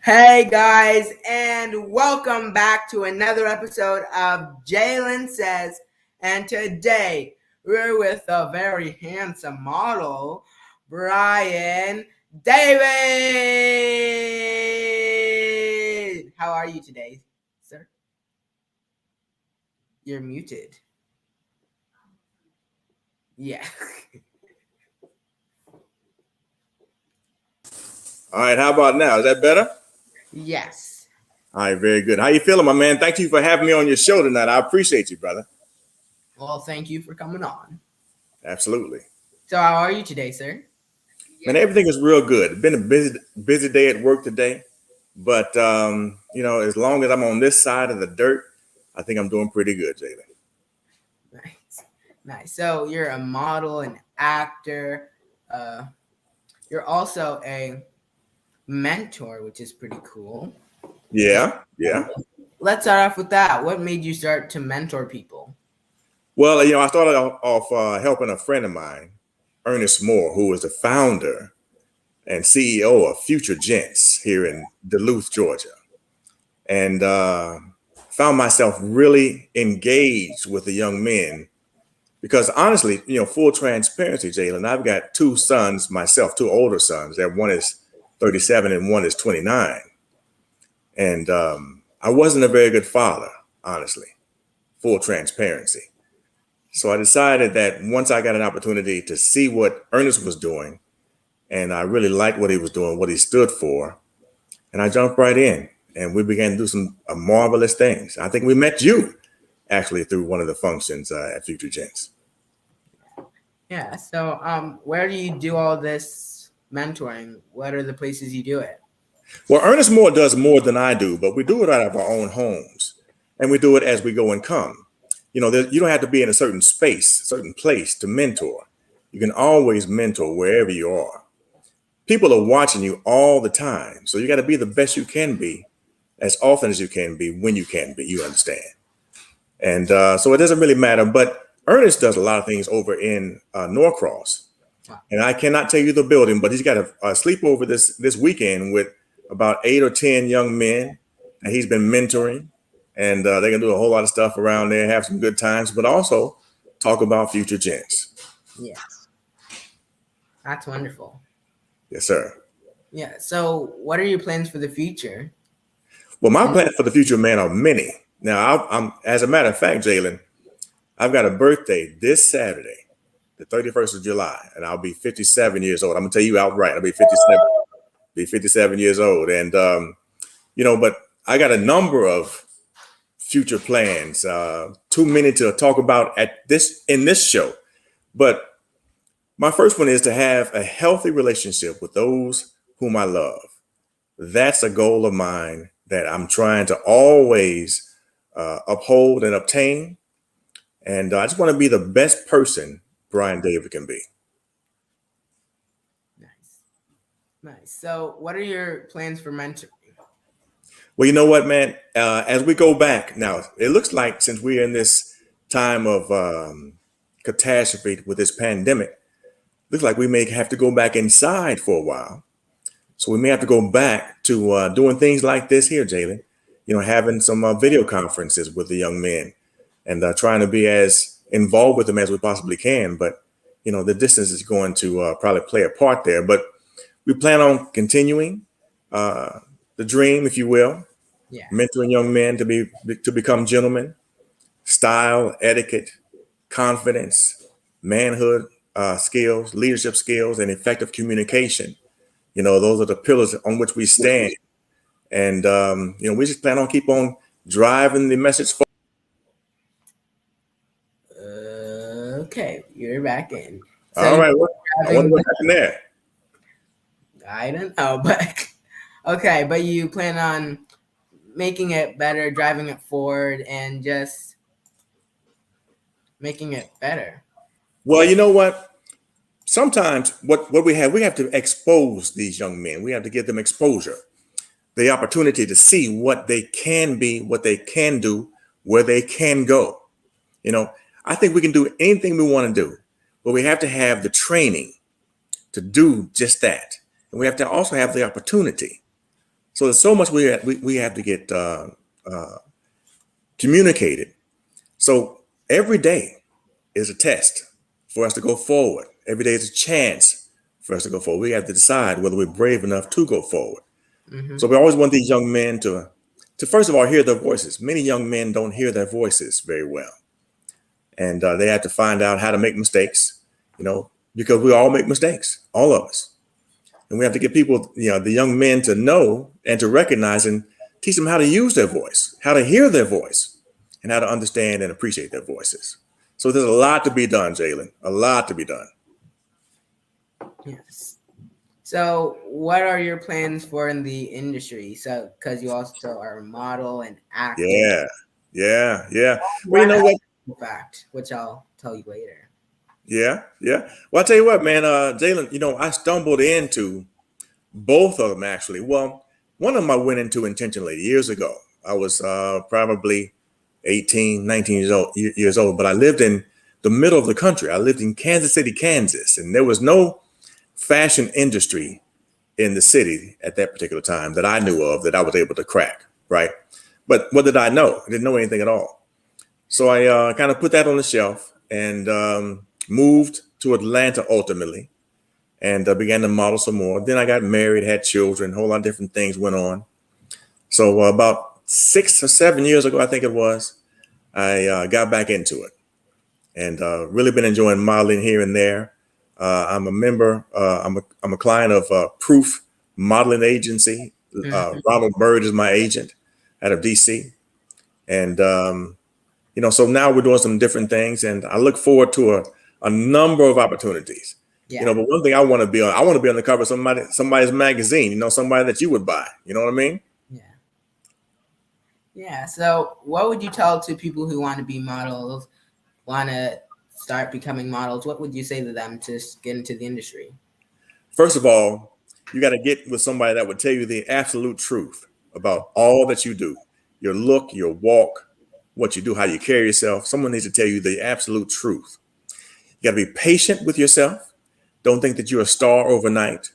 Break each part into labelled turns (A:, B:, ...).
A: Hey guys, and welcome back to another episode of Jalen Says. And today we're with a very handsome model, Brian David. How are you today, sir? You're muted. Yeah.
B: All right, how about now? Is that better?
A: Yes.
B: All right, very good. How you feeling, my man? Thank you for having me on your show tonight. I appreciate you, brother.
A: Well, thank you for coming on.
B: Absolutely.
A: So, how are you today, sir?
B: Man, everything is real good. It's been a busy day at work today, but as long as I'm on this side of the dirt, I think I'm doing pretty good, Jalen.
A: Nice. Nice. So, you're a model, an actor. You're also a mentor, which is pretty cool.
B: Yeah.
A: Let's start off with that. What made you start to mentor people?
B: Well, I started off helping a friend of mine, Ernest Moore, who is the founder and CEO of Future Gents here in Duluth, Georgia. And found myself really engaged with the young men because honestly, full transparency, Jalen, I've got two sons myself, two older sons. That one is 37 and one is 29. And I wasn't a very good father, honestly, full transparency. So I decided that once I got an opportunity to see what Ernest was doing, and I really liked what he was doing, what he stood for, and I jumped right in. And we began to do some marvelous things. I think we met you actually through one of the functions at Future Gents.
A: Yeah. So, where do you do all this mentoring? What are the places you do it?
B: Well, Ernest Moore does more than I do, but we do it out of our own homes, and we do it as we go and come. You don't have to be in a certain space, certain place to mentor. You can always mentor wherever you are. People are watching you all the time, so you got to be the best you can be, as often as you can be, when you can be. You understand? And so it doesn't really matter. But Ernest does a lot of things over in Norcross, and I cannot tell you the building, but he's got a sleepover this weekend with about 8 or 10 young men that he's been mentoring, and they can do a whole lot of stuff around there, have some good times, but also talk about Future Gents.
A: Yes. That's wonderful.
B: Yes, sir.
A: Yeah. So, what are your plans for the future?
B: Well, my plans for the future, man, are many. Now, I'm as a matter of fact, Jalen, I've got a birthday this Saturday, the 31st of July, and I'll be 57 years old. I'm gonna tell you outright, I'll be 57 years old. And but I got a number of future plans, too many to talk about in this show. But my first one is to have a healthy relationship with those whom I love. That's a goal of mine that I'm trying to always uphold and obtain. And I just want to be the best person Brian David can be.
A: Nice. Nice. So, what are your plans for mentoring?
B: Well, you know what, man? As we go back now, it looks like since we're in this time of catastrophe with this pandemic, looks like we may have to go back inside for a while. So we may have to go back to doing things like this here, Jalen. Having some video conferences with the young men and trying to be as involved with them as we possibly can. But, the distance is going to probably play a part there. But we plan on continuing the dream, if you will,
A: Yeah.
B: mentoring young men to become gentlemen, style, etiquette, confidence, manhood skills, leadership skills, and effective communication. Those are the pillars on which we stand. And, we just plan on keep on driving the message forward.
A: Okay, you're back in. So
B: All right. I wonder
A: having,
B: what happened there.
A: I don't know, but okay, but you plan on making it better, driving it forward, and just making it better.
B: Well, you know what? Sometimes what we have to expose these young men. We have to give them exposure, the opportunity to see what they can be, what they can do, where they can go. I think we can do anything we want to do, but we have to have the training to do just that. And we have to also have the opportunity So there's so much we have to get communicated. So every day is a test for us to go forward. Every day is a chance for us to go forward. We have to decide whether we're brave enough to go forward.
A: Mm-hmm.
B: So we always want these young men to first of all hear their voices. Many young men don't hear their voices very well, and they have to find out how to make mistakes. Because we all make mistakes, all of us, and we have to get people, the young men, to know and to recognize and teach them how to use their voice, how to hear their voice, and how to understand and appreciate their voices. So there's a lot to be done, Jalen. A lot to be done.
A: Yes. So what are your plans for in the industry? So, because you also are a model and actor.
B: Yeah. Well, you know what?
A: In fact, which I'll tell you later.
B: Yeah. Well, I'll tell you what, man, Jalen, I stumbled into both of them, actually. Well, one of them I went into intentionally years ago. I was probably 18, 19 years old, but I lived in the middle of the country. I lived in Kansas City, Kansas, and there was no fashion industry in the city at that particular time that I knew of that I was able to crack, right? But what did I know? I didn't know anything at all. So I kind of put that on the shelf and moved to Atlanta ultimately, and began to model some more. Then I got married, had children, a whole lot of different things went on. So about 6 or 7 years ago, I think it was, I got back into it, and really been enjoying modeling here and there. I'm a member. I'm a client of Proof Modeling Agency. Ronald Bird is my agent out of DC, and so now we're doing some different things, and I look forward to a number of opportunities.
A: Yeah.
B: But one thing I want to be on the cover of somebody's magazine. Somebody that you would buy. You know what I mean?
A: Yeah. So what would you tell to people who want to be models, want to start becoming models? What would you say to them to get into the industry?
B: First of all, you got to get with somebody that would tell you the absolute truth about all that you do, your look, your walk, what you do, how you carry yourself. Someone needs to tell you the absolute truth. You got to be patient with yourself. Don't think that you're a star overnight.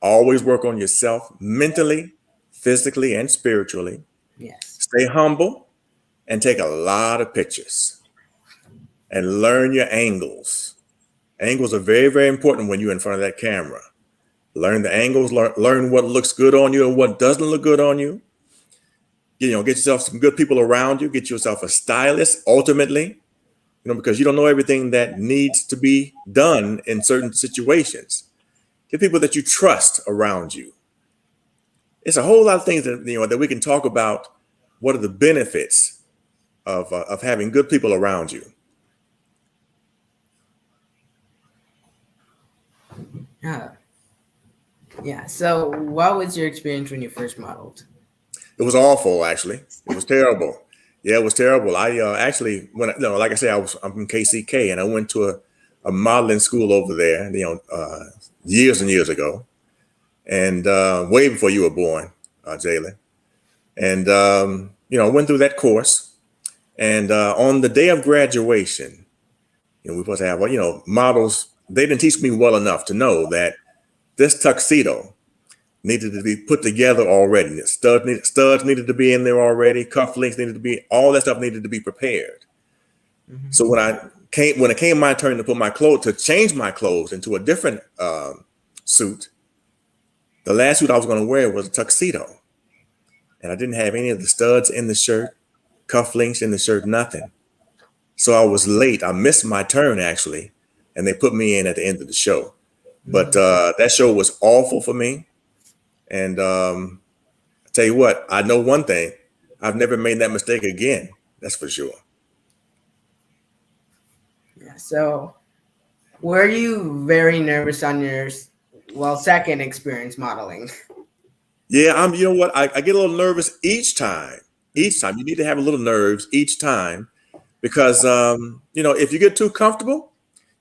B: Always work on yourself mentally, physically, and spiritually.
A: Yes.
B: Stay humble and take a lot of pictures and learn your angles. Angles are very, very important when you're in front of that camera. Learn the angles, learn what looks good on you and what doesn't look good on you. Get yourself some good people around you. Get yourself a stylist, ultimately, because you don't know everything that needs to be done in certain situations. Get people that you trust around you. It's a whole lot of things that we can talk about. What are the benefits of having good people around you?
A: Yeah. So what was your experience when you first modeled?
B: It was awful, actually. It was terrible. Yeah, it was terrible. I actually, like I said, I'm from KCK, and I went to a modeling school over there, years and years ago, and way before you were born, Jalen. And I went through that course, and on the day of graduation, we supposed to have, models. They didn't teach me well enough to know that this tuxedo needed to be put together already. Studs needed to be in there already. Cufflinks needed to be, all that stuff needed to be prepared. Mm-hmm. So when it came my turn to change my clothes into a different suit, the last suit I was going to wear was a tuxedo, and I didn't have any of the studs in the shirt, cufflinks in the shirt, nothing. So I was late. I missed my turn, actually, and they put me in at the end of the show. But that show was awful for me. And I tell you what, I know one thing. I've never made that mistake again. That's for sure.
A: Yeah. So were you very nervous on your, second experience modeling?
B: Yeah, you know what? I get a little nervous each time. Each time. You need to have a little nerves each time because, if you get too comfortable,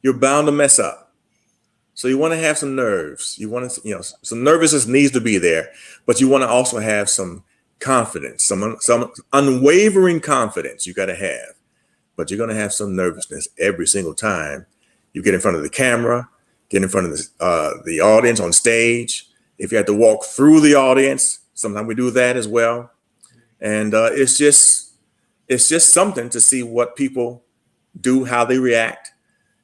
B: you're bound to mess up. So you want to have some nerves. You want to, some nervousness needs to be there, but you want to also have some confidence, some unwavering confidence you got to have. But you're going to have some nervousness every single time you get in front of the camera, get in front of the audience on stage. If you have to walk through the audience, Sometimes we do that as well. And it's just something to see what people do, how they react.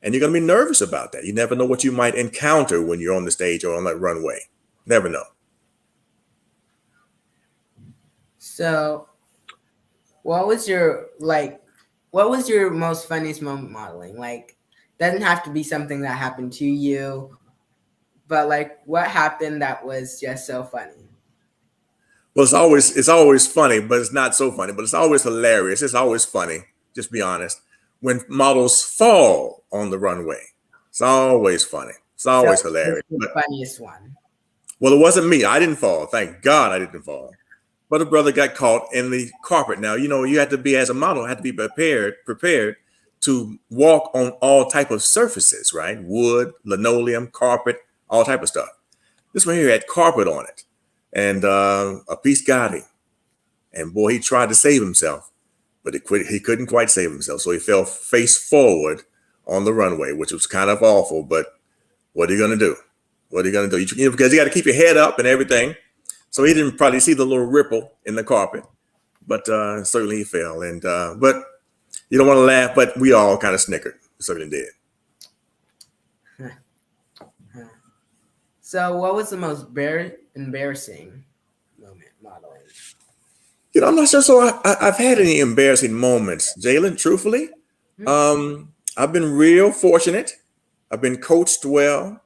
B: And you're going to be nervous about that. You never know what you might encounter when you're on the stage or on that runway. Never know.
A: So, what was your what was your most funniest moment modeling? Like, doesn't have to be something that happened to you, but like, what happened that was just so funny?
B: Well, it's always funny, but it's not so funny. But it's always hilarious. It's always funny. Just be honest. When models fall on the runway, it's always funny. It's
A: So,
B: always
A: what's
B: hilarious.
A: the
B: But
A: funniest one?
B: well, it wasn't me. I didn't fall. Thank God I didn't fall. But a brother got caught in the carpet. Now, you have to be, as a model, have to be prepared to walk on all type of surfaces, right? Wood, linoleum, carpet, all type of stuff. This one here had carpet on it, and a piece got him. And boy, he tried to save himself, but he couldn't quite save himself. So he fell face forward on the runway, which was kind of awful. But what are you going to do? What are you going to do? Because you got to keep your head up and everything. So he didn't probably see the little ripple in the carpet, but certainly he fell. And but you don't want to laugh, but we all kind of snickered. Certainly did.
A: So, what was the most embarrassing moment modeling?
B: I'm not sure. So I've had any embarrassing moments, Jalen. Truthfully, I've been real fortunate. I've been coached well.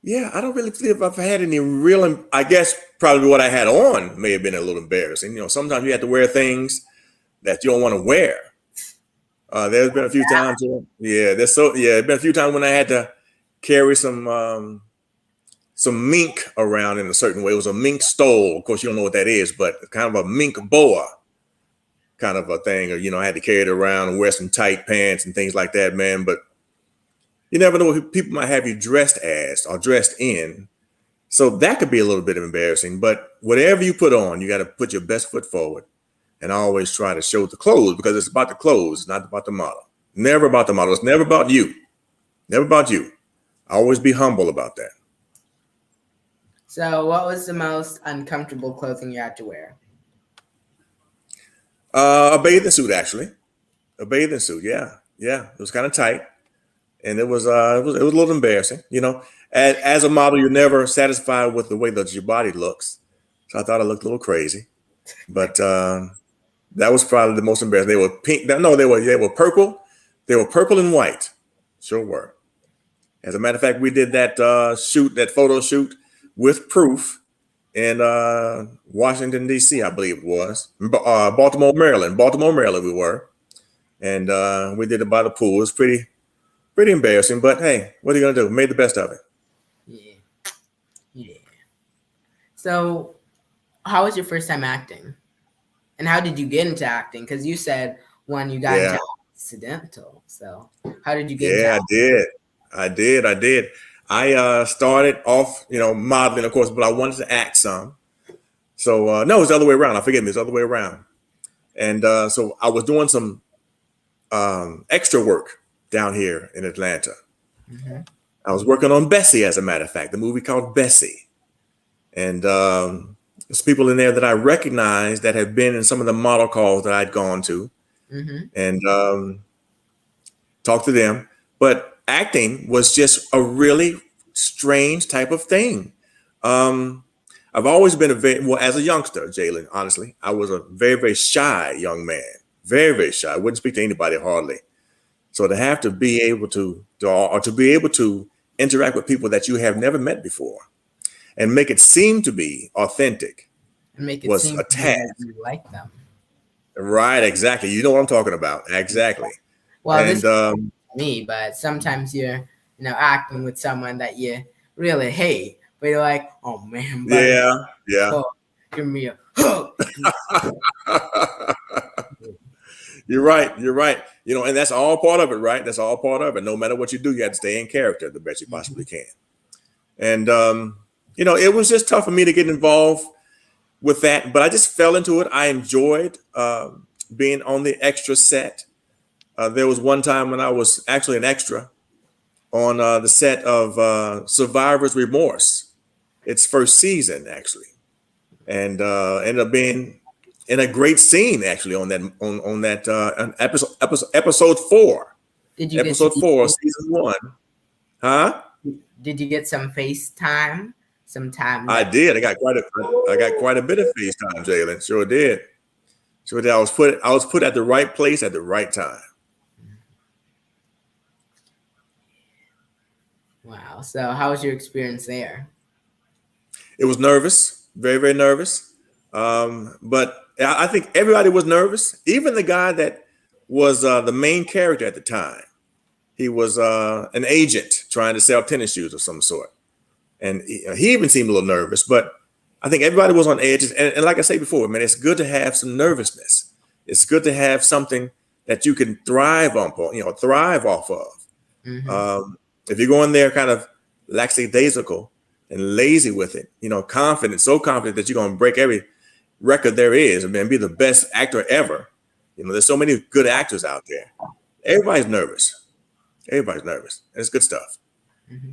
B: Yeah, I don't really feel if I've had any real. I guess probably what I had on may have been a little embarrassing. Sometimes you have to wear things that you don't want to wear. There's been a few times. There's been a few times when I had to carry some mink around in a certain way. It was a mink stole. Of course, you don't know what that is, but kind of a mink boa kind of a thing. Or, I had to carry it around and wear some tight pants and things like that, man. But you never know what people might have you dressed as or dressed in. So that could be a little bit embarrassing. But whatever you put on, you got to put your best foot forward and always try to show the clothes, because it's about the clothes, not about the model. Never about the model. It's never about you. Never about you. Always be humble about that.
A: So, what was the most uncomfortable clothing you had to wear?
B: A bathing suit, actually. A bathing suit, yeah. It was kind of tight. And it was a little embarrassing. As a model, you're never satisfied with the way that your body looks. So I thought I looked a little crazy. But that was probably the most embarrassing. They were pink. No, they were purple. They were purple and white. Sure were. As a matter of fact, we did that photo shoot with proof in Washington, D.C., I believe it was. Baltimore, Maryland. We were. And we did it by the pool. It was pretty embarrassing, but hey, what are you going to do? Made the best of it.
A: Yeah. So, how was your first time acting? And how did you get into acting? Because you said when you got into accidental. So, how did you get into acting?
B: I did. I started off, modeling, of course, but I wanted to act some. So, no, it was the other way around. Forgive me, it's the other way around. And so I was doing some extra work down here in Atlanta.
A: Mm-hmm.
B: I was working on Bessie, as a matter of fact, the movie called Bessie. And there's people in there that I recognized that had been in some of the model calls that I'd gone to, and talked to them. But acting was just a really strange type of thing. I've always been as a youngster, Jalen, honestly, I was a very, very shy young man. Very, very shy. I wouldn't speak to anybody hardly. So to have to be able to be able to interact with people that you have never met before and make it seem to be authentic
A: And make it
B: was
A: seem
B: a task.
A: like you like them.
B: Right, exactly. You know what I'm talking about. Exactly.
A: Well,
B: And
A: this is me, but sometimes you're, acting with someone that you really hate, but you're like, oh man, buddy,
B: yeah.
A: give me a hug.
B: You're right. And that's all part of it, right? That's all part of it. No matter what you do, you have to stay in character the best you possibly can. And it was just tough for me to get involved with that, but I just fell into it. I enjoyed being on the extra set. There was one time when I was actually an extra on the set of Survivor's Remorse. its first season actually, and ended up being in a great scene actually on that episode 4,
A: Did you get to
B: episode 4, season 1, huh?
A: Did you get some FaceTime? Some time
B: I
A: that
B: did. I got quite a bit of FaceTime, Jalen. Sure did. Sure did. I was put at the right place at the right time.
A: wow. So how was your experience there?
B: It was nervous, very, very nervous. But I think everybody was nervous. Even the guy that was the main character at the time. He was an agent trying to sell tennis shoes of some sort. And he even seemed a little nervous, but I think everybody was on edge. And like I said before, man, it's good to have some nervousness. It's good to have something that you can thrive on, thrive off of. If you're going there kind of lackadaisical and lazy with it, confident, so confident that you're going to break every record there is and be the best actor ever. There's so many good actors out there. Everybody's nervous. Everybody's nervous. And it's good stuff.
A: Mm-hmm.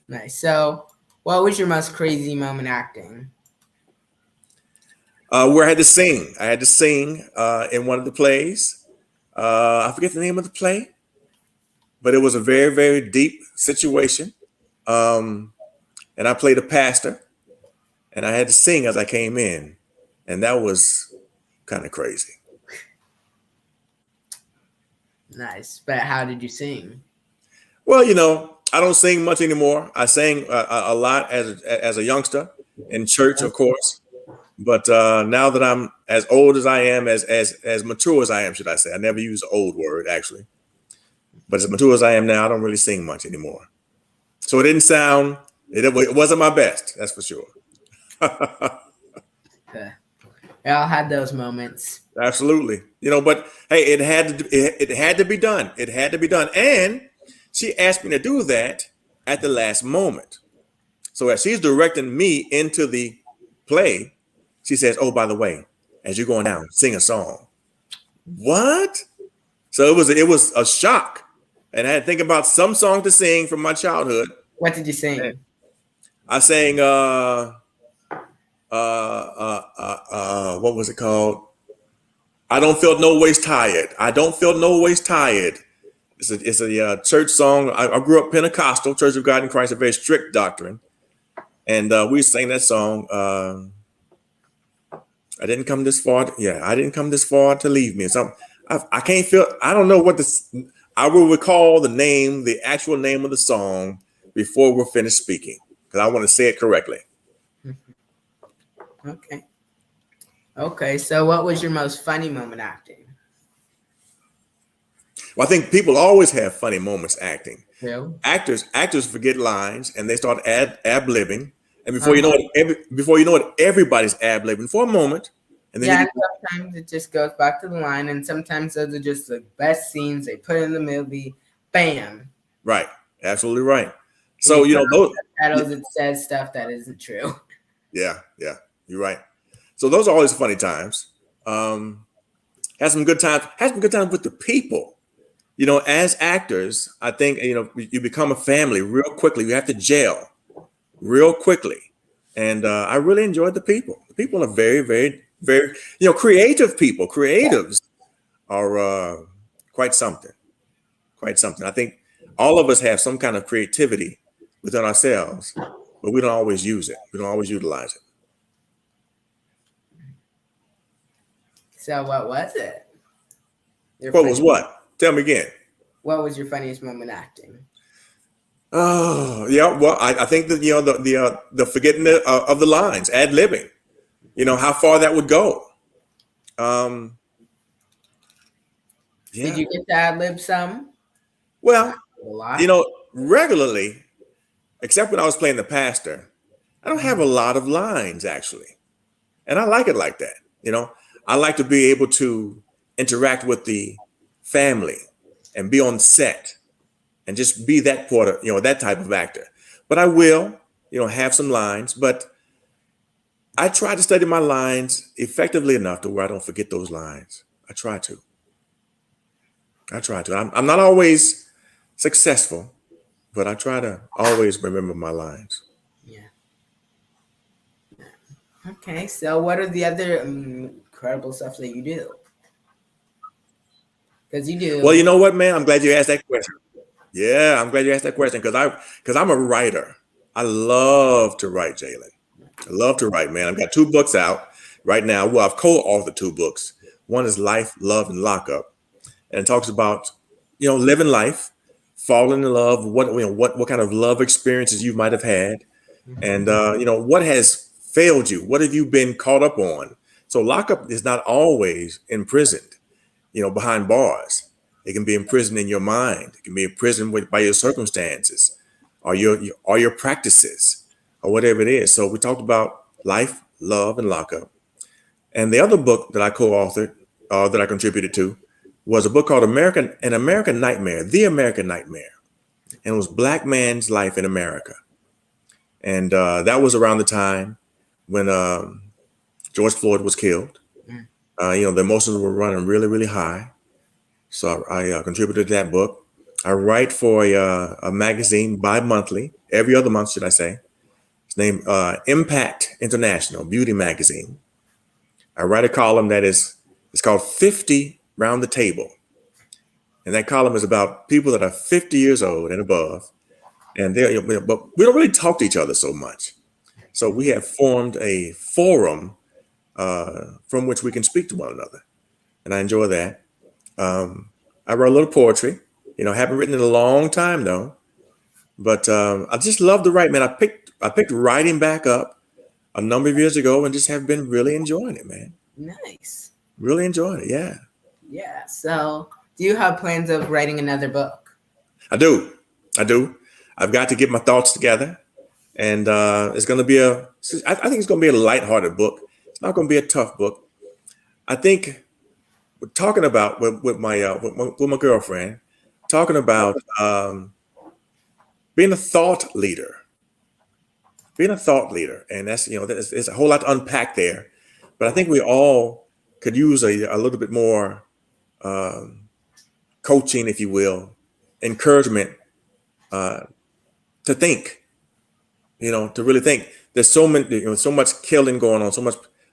A: Nice. So, what was your most crazy moment acting?
B: Where I had to sing. I had to sing in one of the plays. I forget the name of the play, but it was a very, very deep situation. And I played a pastor, and I had to sing as I came in. And that was kind of crazy.
A: Nice. But how did you sing?
B: Well, I don't sing much anymore. I sang a lot as a youngster in church, of course. But now that I'm as old as I am, as mature as I am, should I say? I never use the old word actually. But as mature as I am now, I don't really sing much anymore. So it wasn't my best, that's for sure.
A: We all had those moments.
B: Absolutely. But hey, it had to be done. It had to be done. And she asked me to do that at the last moment. So as she's directing me into the play, she says, "Oh, by the way, as you're going down, sing a song." What? So it was a shock. And I had to think about some song to sing from my childhood.
A: What did you sing?
B: And I sang what was it called? I don't feel no ways tired. I don't feel no ways tired. It's a church song. I grew up Pentecostal, Church of God in Christ, a very strict doctrine. And we sang that song. I didn't come this far. I didn't come this far to leave me. So I can't feel. I don't know what this. I will recall the actual name of the song before we're finished speaking, because I want to say it correctly.
A: Okay. Okay. So, what was your most funny moment acting?
B: Well, I think people always have funny moments acting.
A: Really?
B: Actors forget lines and they start ad-libbing, and before you know it, everybody's ad-libbing for a moment, and then
A: sometimes it just goes back to the line, and sometimes those are just the best scenes they put in the movie. Bam.
B: Right. Absolutely right. So those
A: titles, it says stuff that isn't true.
B: Yeah, you're right. So those are always funny times. Had some good times. Had some good times with the people. As actors, I think you become a family real quickly. You have to gel real quickly, and I really enjoyed the people. The people are very, very, very creative people. Creatives are quite something. Quite something. I think all of us have some kind of creativity within ourselves, but we don't always use it. We don't always utilize it.
A: So what was it?
B: What was what? Tell me again.
A: What was your funniest moment acting?
B: Oh, yeah. Well, I think that the forgetting of the lines, ad-libbing. How far that would go. Yeah.
A: Did you get to ad-lib some?
B: Well,
A: a lot.
B: Regularly, except when I was playing the pastor, I don't have a lot of lines actually, and I like it like that. I like to be able to interact with the family and be on set and just be that that type of actor. But I will, have some lines, but I try to study my lines effectively enough to where I don't forget those lines. I try to. I'm not always successful, but I try to always remember my lines.
A: Yeah. Okay, so what are the other incredible stuff that you do? Because you
B: Well,
A: do.
B: you know what, man? I'm glad you asked that question. Yeah, I'm glad you asked that question because I'm a writer. I love to write, Jalen. I love to write, man. I've got two books out right now. Well, I've co-authored two books. One is Life, Love, and Lockup, and it talks about living life, falling in love, what kind of love experiences you might have had, and
A: Mhm.
B: what has failed you. What have you been caught up on? So lockup is not always imprisoned, behind bars. It can be imprisoned in your mind. It can be imprisoned by your circumstances, or your practices, or whatever it is. So we talked about life, love, and lockup. And the other book that I co-authored, that I contributed to, was a book called An American Nightmare, The American Nightmare, and it was Black man's life in America. And that was around the time when George Floyd was killed.
A: Mm.
B: The emotions were running really, really high. So I contributed to that book. I write for a magazine bi-monthly, every other month, should I say. It's named Impact International Beauty Magazine. I write a column it's called 50 Round the Table. And that column is about people that are 50 years old and above. And but we don't really talk to each other so much. So we have formed a forum from which we can speak to one another. And I enjoy that. I wrote a little poetry. Haven't written in a long time though. But I just love to write, man. I picked writing back up a number of years ago and just have been really enjoying it, man.
A: Nice.
B: Really enjoying it. Yeah,
A: Yeah. So, do you have plans of writing another book?
B: I do. I do. I've got to get my thoughts together, and it's going to be I think it's going to be a lighthearted book. It's not going to be a tough book. I think we're talking about with my girlfriend, talking about being a thought leader, and that's there's a whole lot to unpack there. But I think we all could use a little bit more um, coaching, if you will, encouragement uh, to think. To really think. There's so much killing going on,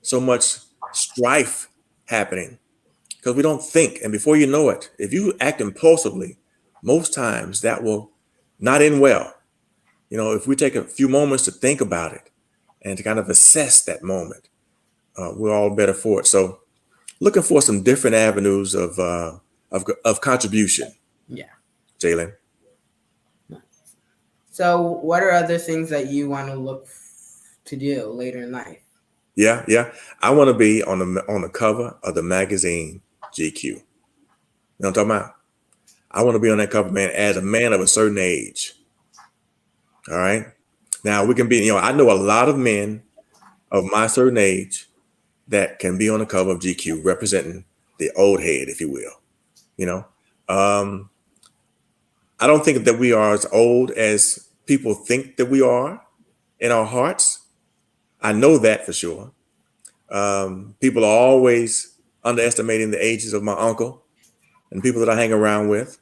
B: so much strife happening because we don't think. And before you know it, if you act impulsively, most times that will not end well. If we take a few moments to think about it and to kind of assess that moment, we're all better for it. So, looking for some different avenues of contribution,
A: Yeah.
B: Jalen.
A: So, what are other things that you want to look to do later in life?
B: Yeah, yeah. I want to be on the cover of the magazine GQ. You know what I'm talking about? I want to be on that cover, man, as a man of a certain age. All right. Now we can be, I know a lot of men of my certain age that can be on the cover of GQ representing the old head, if you will. You know, um, I don't think that we are as old as people think that we are in our hearts. I know that for sure. People are always underestimating the ages of my uncle and people that I hang around with.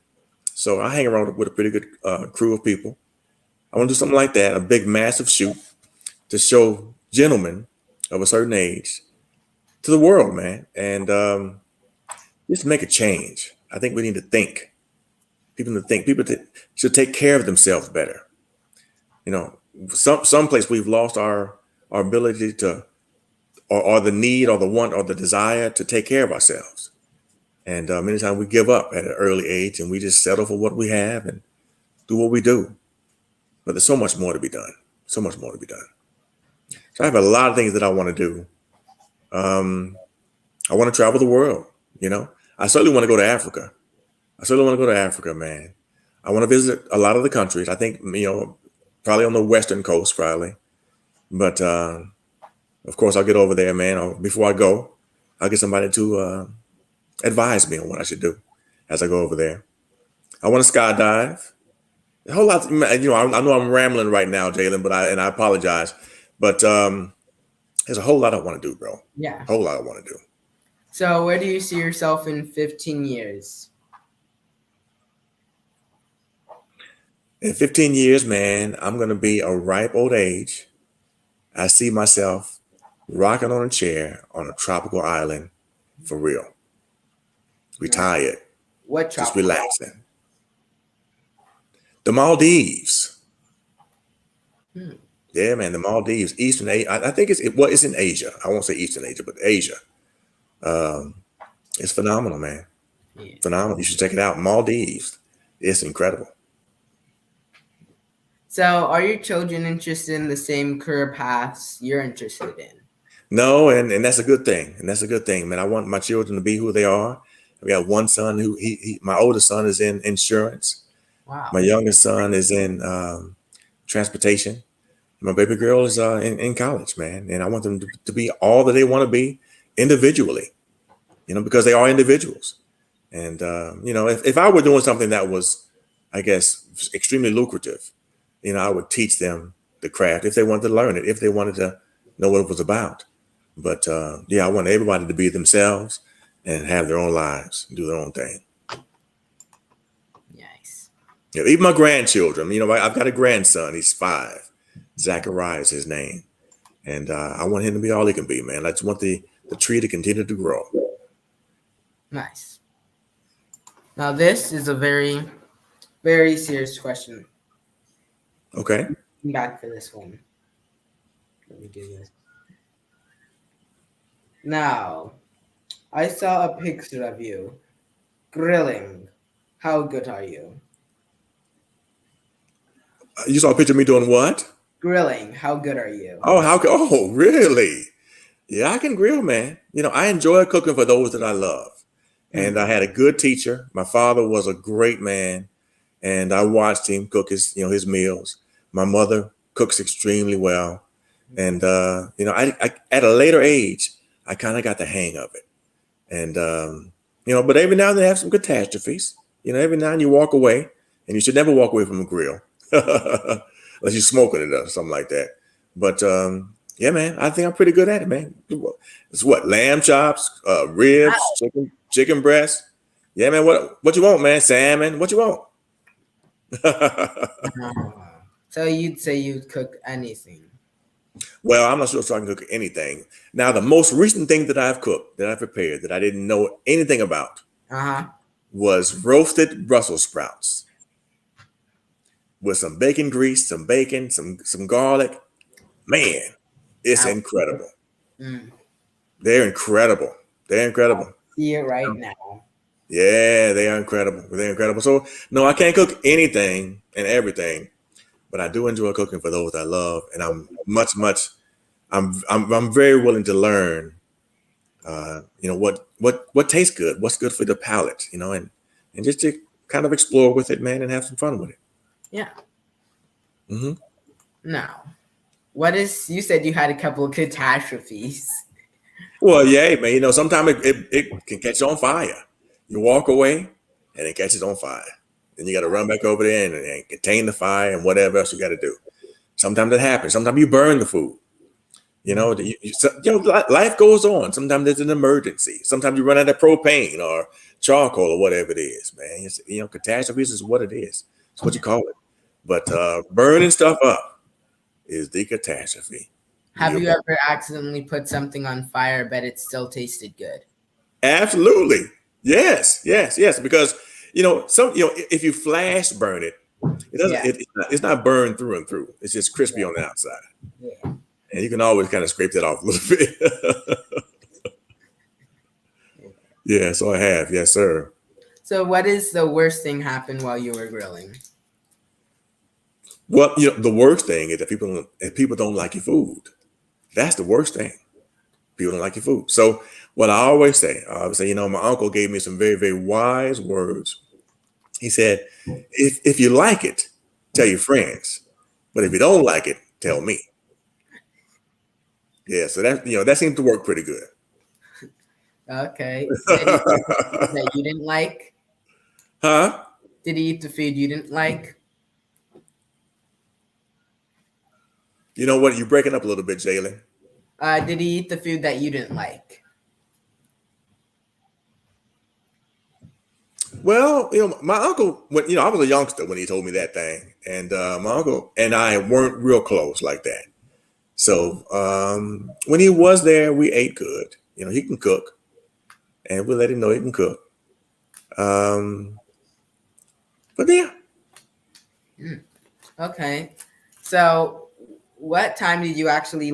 B: So I hang around with a pretty good crew of people. I want to do something like that, a big, massive shoot to show gentlemen of a certain age to the world, man, and just make a change. I think we need to think. People need to think. Should take care of themselves better. You know, some place we've lost our ability to, or the need, or the want, or the desire to take care of ourselves. And many times we give up at an early age, and we just settle for what we have and do what we do. But there's so much more to be done. So much more to be done. So I have a lot of things that I want to do. Um, I want to travel the world. I certainly want to go to Africa. I certainly want to go to Africa, man. I want to visit a lot of the countries. I think, probably on the western coast, probably. But of course, I'll get over there, man. Before I go, I'll get somebody to advise me on what I should do as I go over there. I want to skydive. A whole lot. I know I'm rambling right now, Jalen, but I apologize. But there's a whole lot I want to do, bro.
A: Yeah.
B: A whole lot I want to do.
A: So, where do you see yourself in 15 years?
B: In 15 years, man, I'm gonna be a ripe old age. I see myself rocking on a chair on a tropical island for real. Retired,
A: What
B: just
A: tropical?
B: relaxing. The Maldives. Yeah, man, the Maldives, Eastern Asia. I think it's in Asia. I won't say Eastern Asia, but Asia. It's phenomenal, man.
A: Yeah.
B: Phenomenal. You should check it out. Maldives. It's incredible.
A: So, are your children interested in the same career paths you're interested in?
B: No, and that's a good thing. And that's a good thing, man. I want my children to be who they are. We got one son who my oldest son is in insurance.
A: Wow.
B: My youngest son is in transportation. My baby girl is in college, man. And I want them to be all that they want to be individually, because they are individuals. And, if I were doing something that was, I guess, extremely lucrative, I would teach them the craft if they wanted to learn it, if they wanted to know what it was about. But I want everybody to be themselves and have their own lives, do their own thing.
A: Nice.
B: Even my grandchildren, I've got a grandson. He's 5. Zachariah is his name. And I want him to be all he can be, man. I just want the tree to continue to grow.
A: Nice. Now, this is a very, very serious question.
B: Okay.
A: I'm back for this one. Let me do this. Now, I saw a picture of you grilling. How good are you?
B: You saw a picture of me doing what?
A: Grilling. How good are you?
B: Oh, really? Yeah, I can grill, man. I enjoy cooking for those that I love. And I had a good teacher. My father was a great man, and I watched him cook his meals. My mother cooks extremely well. And, I at a later age, I kind of got the hang of it. And, but every now and then I have some catastrophes. Every now and then you walk away, and you should never walk away from a grill unless you're smoking it or something like that. But, yeah, man, I think I'm pretty good at it, man. It's what? Lamb chops, ribs, chicken breast. Yeah, man, what you want, man? Salmon, what you want?
A: So you'd say you'd cook anything?
B: Well, I'm not sure if I can cook anything. Now, the most recent thing that I've cooked, that I prepared, that I didn't know anything about was roasted Brussels sprouts with some bacon grease, some bacon, some garlic. Man, it's incredible. They're incredible. They're incredible.
A: See it right now.
B: Yeah, they are incredible. They're incredible. So, no, I can't cook anything and everything, but I do enjoy cooking for those I love, and I'm I'm very willing to learn. What tastes good, what's good for the palate, and just to kind of explore with it, man, and have some fun with it.
A: Yeah.
B: Mm-hmm.
A: Now, you said you had a couple of catastrophes.
B: Well, yeah, man, sometimes it can catch on fire. You walk away and it catches on fire. Then you got to run back over there and contain the fire and whatever else you got to do. Sometimes it happens. Sometimes you burn the food. Life goes on. Sometimes there's an emergency. Sometimes you run out of propane or charcoal or whatever it is, man. Catastrophes is what it is. It's what you call it. But burning stuff up is the catastrophe.
A: Have you ever accidentally put something on fire, but it still tasted good?
B: Absolutely. Yes. Because if you flash burn it, it doesn't. It's not burned through and through. It's just crispy on the outside. Yeah. And you can always kind of scrape that off a little bit. Yeah, so I have. Yes, sir.
A: So what is the worst thing happened while you were grilling?
B: Well, the worst thing is that people don't like your food. That's the worst thing. People don't like your food. So what I always say, my uncle gave me some very, very wise words. He said, if you like it, tell your friends. But if you don't like it, tell me. Yeah, so that seems to work pretty good.
A: Okay. That you didn't like?
B: Huh?
A: Did he eat the food you didn't like?
B: You know what? You're breaking up a little bit, Jalen.
A: Did he eat the food that you didn't like?
B: Well, my uncle, I was a youngster when he told me that thing, and my uncle and I weren't real close like that. So when he was there, we ate good. You know, he can cook, and we let him know he can cook. Um, but yeah,
A: Okay. So what time did you actually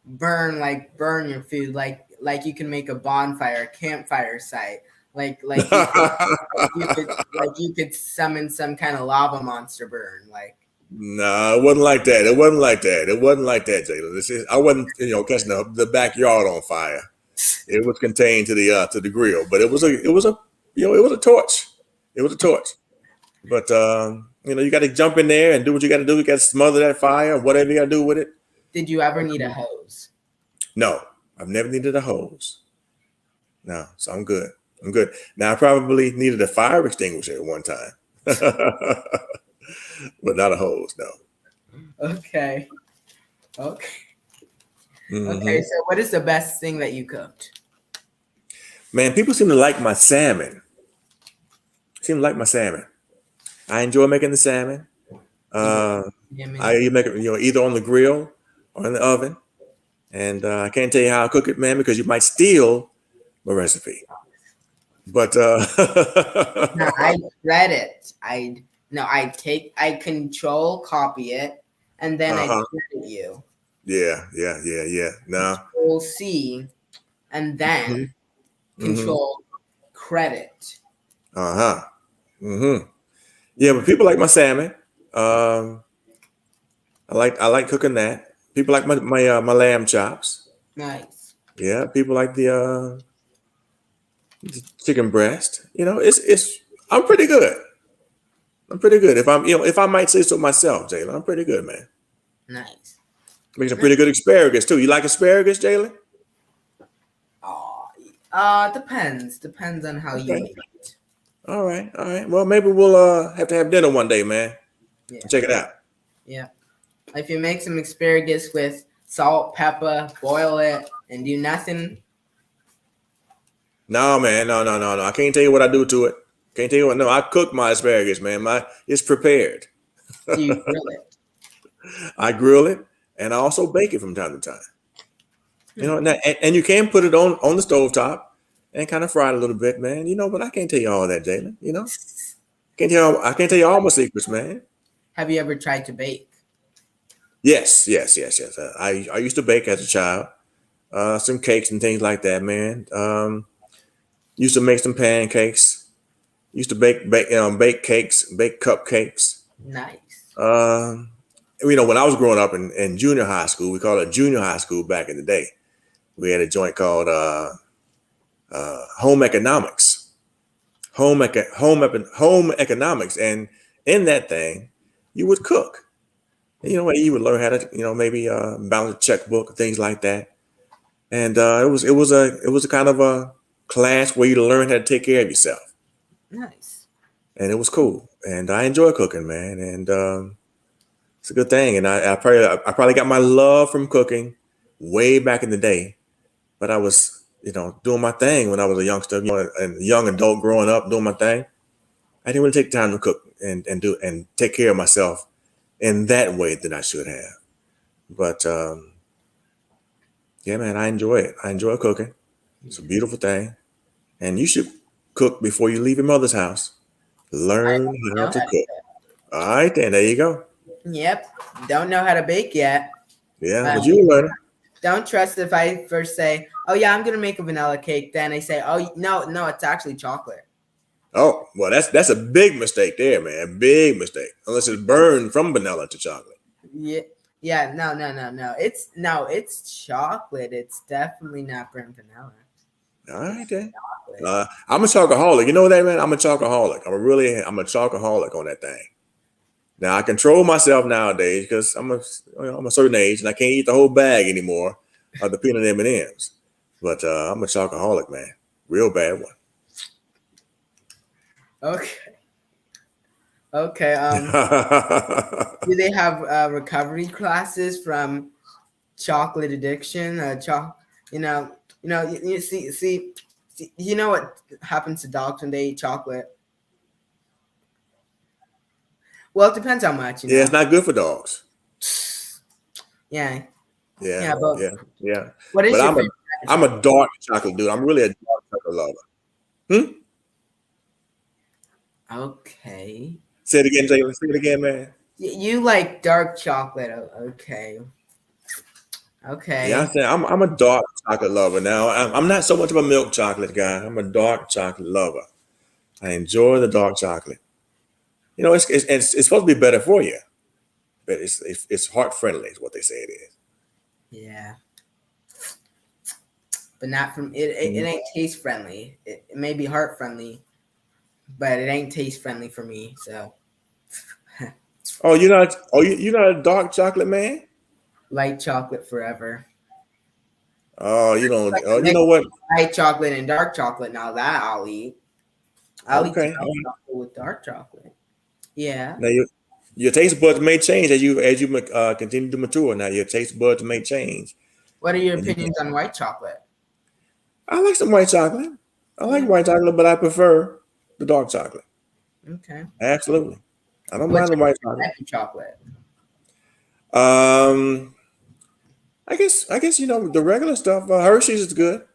A: burn your food? Like you can make a bonfire, a campfire site. Like you could summon some kind of lava monster burn. Like
B: no, it wasn't like that. It wasn't like that. It wasn't like that, Jalen. I wasn't, catching the backyard on fire. It was contained to the grill, but it was a torch. It was a torch. But you got to jump in there and do what you got to do. You got to smother that fire, whatever you got to do with it.
A: did you ever need a hose?
B: No, I've never needed a hose. No, so I'm good. I'm good. Now I probably needed a fire extinguisher at one time, but not a hose. No.
A: Okay. Okay. Okay.
B: Hmm.
A: So what is the best thing that you cooked?
B: Man, people seem to like my salmon. Seem to like my salmon. I enjoy making the salmon.
A: Did you
B: Uh,
A: him in
B: I make it, either on the grill or in the oven. And I can't tell you how I cook it, man, because you might steal my recipe. But
A: No, I read it. I control copy it and then I
B: uh-huh.
A: credit you.
B: Yeah. No.
A: Control C and
B: Hmm.
A: then
B: Hmm.
A: control credit.
B: Uh-huh. Hmm. Yeah, but people like my salmon. Um, I like cooking that. People like my lamb chops.
A: Nice.
B: Yeah, people like the chicken breast. It's I'm pretty good. I'm pretty good. If I might say so myself, Jalen, I'm pretty good, man.
A: Nice.
B: Make some pretty good asparagus too. You like asparagus, Jalen?
A: Oh, depends. Depends on how you
B: Okay.
A: make it.
B: All right. All right. Well, maybe we'll have to have dinner one day, man.
A: Yeah.
B: Check it out.
A: Yeah. If you make some asparagus with salt, pepper, boil it, and do nothing,
B: No, man. No. I can't tell you what I do to it. Can't tell you what. No, I cook my asparagus, man. It's prepared.
A: do you grill it?
B: I grill it and I also bake it from time to time.
A: Hmm.
B: And you can put it on the stovetop and kind of fry it a little bit, man. But I can't tell you all that, Jalen. I can't tell you all my secrets, man.
A: Have you ever tried to bake?
B: Yes. I used to bake as a child, some cakes and things like that, man. Used to make some pancakes. Used to bake cakes, bake cupcakes.
A: Nice.
B: Um, when I was growing up in junior high school, we called it junior high school back in the day. We had a joint called home economics, home economics, and in that thing, you would cook. You would learn how to, maybe balance a checkbook, things like that. And it was a kind of a class where you learn how to take care of yourself,
A: Nice.
B: and it was cool. And I enjoy cooking, man, and it's a good thing. And I probably got my love from cooking way back in the day, but I was doing my thing when I was a youngster, and a young adult growing up doing my thing. I didn't really take time to cook and take care of myself in that way that I should have. But yeah, man, I enjoy it. I enjoy cooking. It's a beautiful thing. And you should cook before you leave your mother's house.
A: I
B: Learn
A: don't
B: how
A: know
B: to
A: how to.
B: cook. All right, then there you go.
A: Yep. Don't know how to bake yet.
B: Yeah,
A: Uh,
B: but you learn.
A: don't trust if I first say, "Oh yeah, I'm gonna make a vanilla cake." Then I say, "Oh no, it's actually chocolate."
B: Oh, well, that's a big mistake there, man. Big mistake. Unless it's burned from vanilla to chocolate.
A: Yeah, yeah. No. It's chocolate. It's definitely not burnt vanilla.
B: All
A: It's
B: right, then.
A: chocolate.
B: I'm a chocoholic. You know that, man? I'm a chocoholic. I'm a chocoholic on that thing. Now I control myself nowadays because I'm a certain age and I can't eat the whole bag anymore of the peanut M&Ms. But I'm a chocoholic, man. Real bad one.
A: Okay. Okay. Do they have recovery classes from chocolate addiction? You know, you see, you know what happens to dogs when they eat chocolate? Well, it depends how much,
B: Yeah, it's not good for dogs.
A: Yeah,
B: Yeah,
A: Yeah, but
B: yeah, yeah.
A: what is
B: But
A: your
B: I'm a
A: favorite type of
B: I'm a
A: chocolate?
B: dark chocolate dude. I'm really a dark chocolate lover. Hmm?
A: Okay.
B: Say it again, Jalen. Say it again, man.
A: You like dark chocolate. Okay.
B: Yeah, I
A: Okay.
B: say I'm a dark chocolate lover. Now I'm not so much of a milk chocolate guy. I'm a dark chocolate lover. I enjoy the dark chocolate. You know, it's supposed to be better for you, but it's heart friendly is what they say it is.
A: Yeah. But not from it. It
B: Mhm.
A: ain't taste friendly. It may be heart friendly, but it ain't taste friendly for me. So
B: Oh, you're not a dark chocolate man.
A: light chocolate forever.
B: Oh, you don't.
A: Like
B: Oh,
A: a
B: you
A: mix
B: know what?
A: of light chocolate and dark chocolate. Now that I'll eat. I'll eat
B: Okay.
A: dark chocolate with dark chocolate. Yeah.
B: Now your taste buds may change as you continue to mature. Now your taste buds may change,
A: What are your
B: and you
A: opinions on white chocolate?
B: I like some white chocolate. I like
A: Yeah.
B: white chocolate, but I prefer the dark chocolate.
A: Okay.
B: Absolutely, I don't
A: What's
B: mind the
A: your
B: white
A: favorite
B: chocolate.
A: type of chocolate?
B: Um, I guess the regular stuff. Hershey's is good.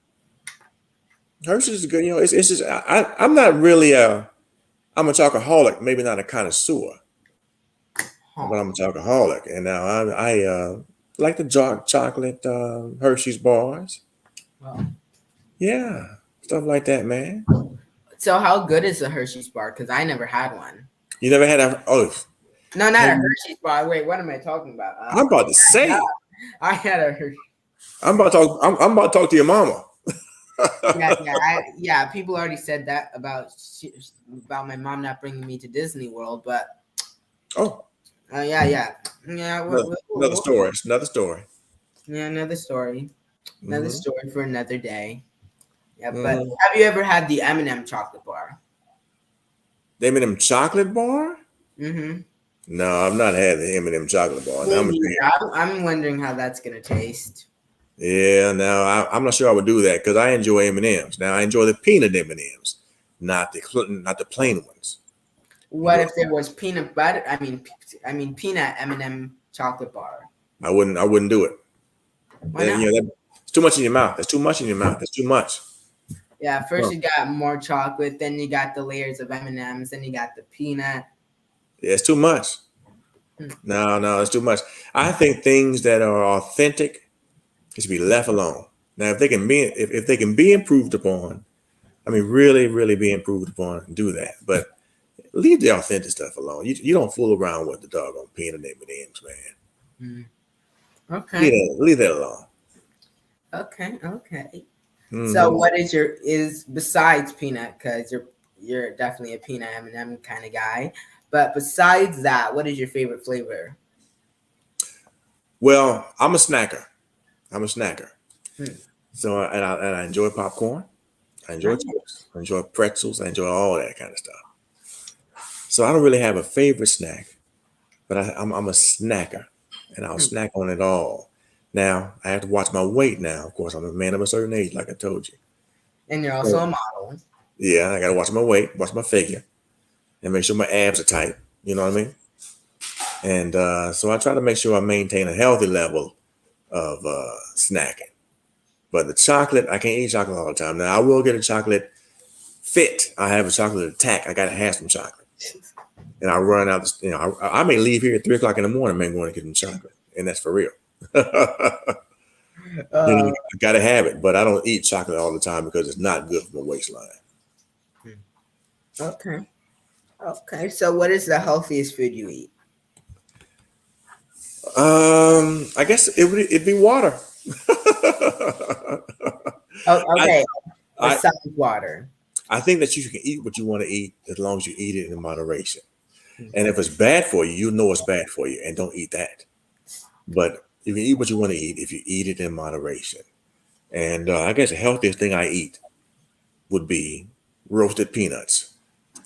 B: Hershey's is good. It's just I'm not really I'm a chocoholic, maybe not a connoisseur, but
A: Huh.
B: I'm a chocoholic, and now I like the dark chocolate Hershey's bars.
A: Well,
B: Yeah, stuff like that, man.
A: so how good is the Hershey's bar? Because I never had one.
B: You never had a oh,
A: No, not
B: have
A: a
B: you?
A: Hershey's bar. Wait, what am I talking about?
B: I'm about to
A: Yeah,
B: say.
A: I had a Hershey.
B: I'm about to talk. I'm about to talk to your mama.
A: Yeah. People already said that about my mom not bringing me to Disney World, but
B: Oh,
A: yeah.
B: another story. It's another story.
A: Yeah, another story. Another
B: Hmm.
A: story for another day. Yeah, but
B: Hmm.
A: have you ever had the M&M chocolate bar?
B: The M&M chocolate bar?
A: Mm-hmm.
B: No, I've not had the M&M chocolate bar. Now
A: Me
B: I'm gonna
A: neither.
B: tell you.
A: I'm wondering how that's gonna taste.
B: Yeah, now I'm not sure I would do that because I enjoy M&Ms. Now I enjoy the peanut M&Ms, not the plain ones.
A: What
B: Enjoy.
A: if there was peanut butter? Peanut M&M chocolate bar.
B: I wouldn't do it.
A: Why not?
B: It's too much in your mouth. That's too much in your mouth. That's too much.
A: Yeah, first
B: Huh.
A: you got more chocolate, then you got the layers of M&Ms, then you got the peanut.
B: Yeah, it's too much.
A: Hmm.
B: No, it's too much. I think things that are authentic should be left alone. Now, if they can be improved upon, I mean, really, really be improved upon, do that. But leave the authentic stuff alone. You don't fool around with the doggone peanut M&Ms, man.
A: Hmm. Okay.
B: Leave that alone.
A: Okay. So
B: Hmm.
A: what is besides peanut? Because you're definitely a peanut M&M kind of guy. But besides that, what is your favorite flavor?
B: Well, I'm a snacker. I'm a snacker.
A: Hmm.
B: So and I enjoy popcorn. I enjoy
A: Nice.
B: chips. I enjoy pretzels. I enjoy all that kind of stuff. So I don't really have a favorite snack, but I'm a snacker, and I'll
A: Hmm.
B: snack on it all. Now I have to watch my weight. Now, of course, I'm a man of a certain age, like I told you.
A: And you're also
B: So
A: a model.
B: yeah, I got to watch my weight, watch my figure, and make sure my abs are tight. You know what I mean? And so I try to make sure I maintain a healthy level of snacking. But the chocolate, I can't eat chocolate all the time. Now I will get a chocolate fit. I have a chocolate attack. I got to have some chocolate, and I run out. I may leave here at 3 o'clock in the morning, man, going to get some chocolate, and that's for real.
A: Uh,
B: I got to have it, but I don't eat chocolate all the time because it's not good for my waistline.
A: okay. Okay. So what is the healthiest food you eat?
B: I guess it'd be water.
A: Oh,
B: I,
A: okay.
B: I
A: Besides water.
B: I think that you can eat what you want to eat as long as you eat it in moderation.
A: Hmm.
B: And if it's bad for you, you know it's bad for you, and don't eat that. But you can eat what you want to eat if you eat it in moderation. And I guess the healthiest thing I eat would be roasted peanuts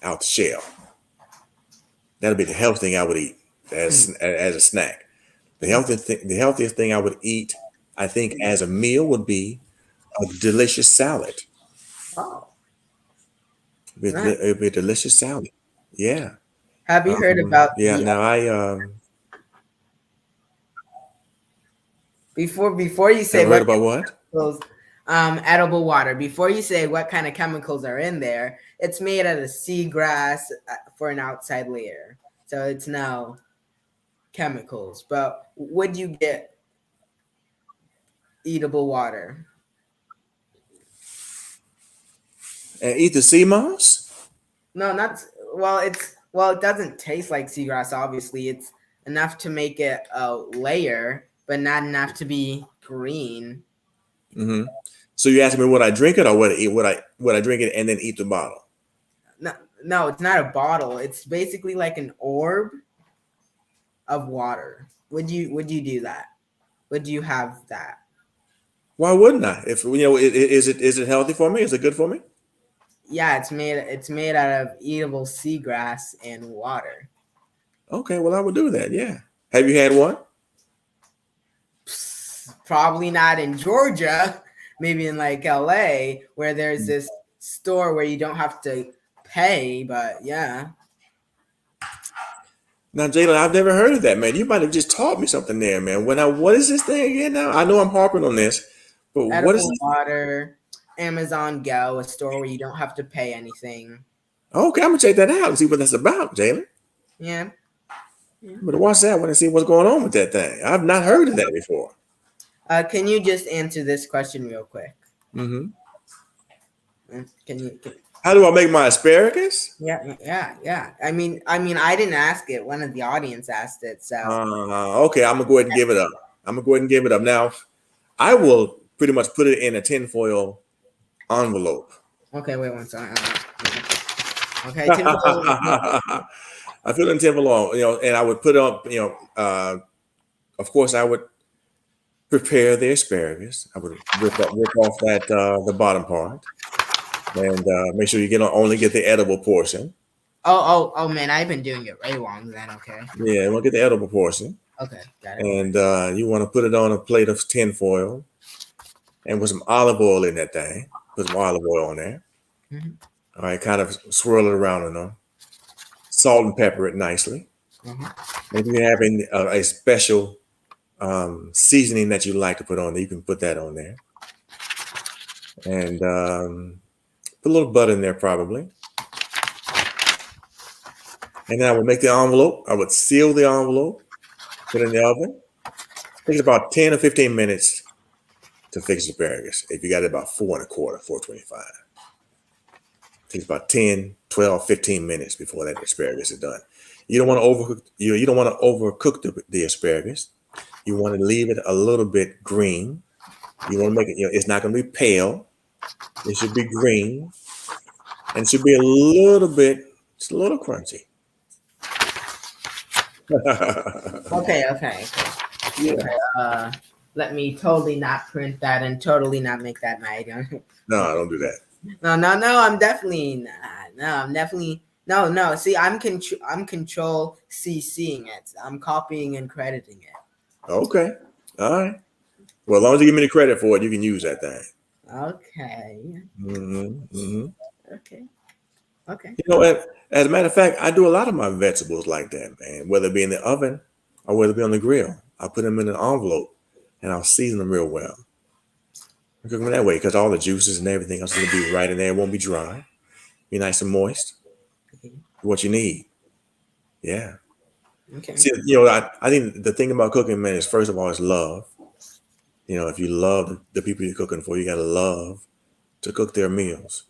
B: out the shell. That'd be the healthiest thing I would eat
A: Hmm.
B: as a snack.
A: Hmm.
B: The healthiest thing I would eat, I think, as a meal would be a delicious salad.
A: Oh, nice.
B: It'd be a delicious salad. Yeah.
A: Have you heard about
B: Yeah.
A: the
B: Now I
A: Before you say
B: Ever heard about what?
A: chemicals, edible water. Before you say what kind of chemicals are in there, it's made out of seagrass for an outside layer, so it's no chemicals. But would you get eatable water?
B: And eat the sea moss?
A: No, not it doesn't taste like seagrass. Obviously, it's enough to make it a layer, but not enough to be green.
B: Mm-hmm. So you asking me would I drink it or would I eat? Would I drink it and then eat the bottle?
A: No, no, it's not a bottle. It's basically like an orb of water. Would you do that? Would you have that?
B: Why wouldn't I? If is it healthy for me? Is it good for me?
A: Yeah, it's made out of eatable seagrass and water.
B: Okay, well I would do that. Yeah. Have you had one?
A: Probably not in Georgia, maybe in like LA, where there's this store where you don't have to pay, but yeah.
B: Now, Jalen, I've never heard of that, man. You might have just taught me something there, man. What is this thing again now? I know I'm harping on this, but what is
A: Edible
B: this?
A: water, Amazon Go, a store where you don't have to pay anything.
B: Okay, I'm gonna check that out and see what that's about, Jalen.
A: Yeah.
B: I'm gonna watch that one and see what's going on with that thing. I've not heard of that before.
A: Can you just answer this question real quick?
B: Mm-hmm.
A: Can you?
B: How do I make my asparagus?
A: Yeah. I mean, I didn't ask it. One of the audience asked it. So
B: Okay, I'm gonna go ahead and give it up. I'm gonna go ahead and give it up. Now, I will pretty much put it in a tinfoil envelope.
A: okay, wait one second. Okay, tinfoil.
B: I put it in tinfoil, and I would put up, of course, I would prepare the asparagus. I would rip off that the bottom part, and make sure you only get the edible portion.
A: Oh man, I've been doing it way wrong then. Okay.
B: Yeah, you want to get the edible portion,
A: Okay, got it.
B: and you want to put it on a plate of tinfoil, and with some olive oil in that thing. Put some olive oil on there.
A: Mm-hmm.
B: All right, kind of swirl it around in there. Salt and pepper it nicely.
A: Mm-hmm.
B: If you have a special seasoning that you like to put on there, you can put that on there. And put a little butter in there probably. And then I would make the envelope. I would seal the envelope, put it in the oven. It takes about 10 or 15 minutes to fix asparagus. If you got it about 4.25, 425. It takes about 10, 12, 15 minutes before that asparagus is done. You don't want to overcook. You don't want to overcook the asparagus. You want to leave it a little bit green. You want to make it. It's not going to be pale. It should be green, and it should be just a little crunchy.
A: Okay.
B: Yeah.
A: Okay. Let me totally not print that and totally not make that my item.
B: No, don't do that.
A: No. I'm definitely not. No, I'm definitely no. See, I'm control CCing it. I'm copying and crediting it.
B: Okay. All right. Well, as long as you give me the credit for it, you can use that thing.
A: Okay.
B: Mm-hmm. Mm-hmm.
A: Okay.
B: As a matter of fact, I do a lot of my vegetables like that, man. Whether it be in the oven or whether it be on the grill, I put them in an envelope and I'll season them real well. I cook them that way because all the juices and everything else will be right in there. It won't be dry. Be nice and moist. What you need. Yeah.
A: Okay.
B: See, I think the thing about cooking, man, is first of all, is love. If you love the people you're cooking for, you got to love to cook their meals.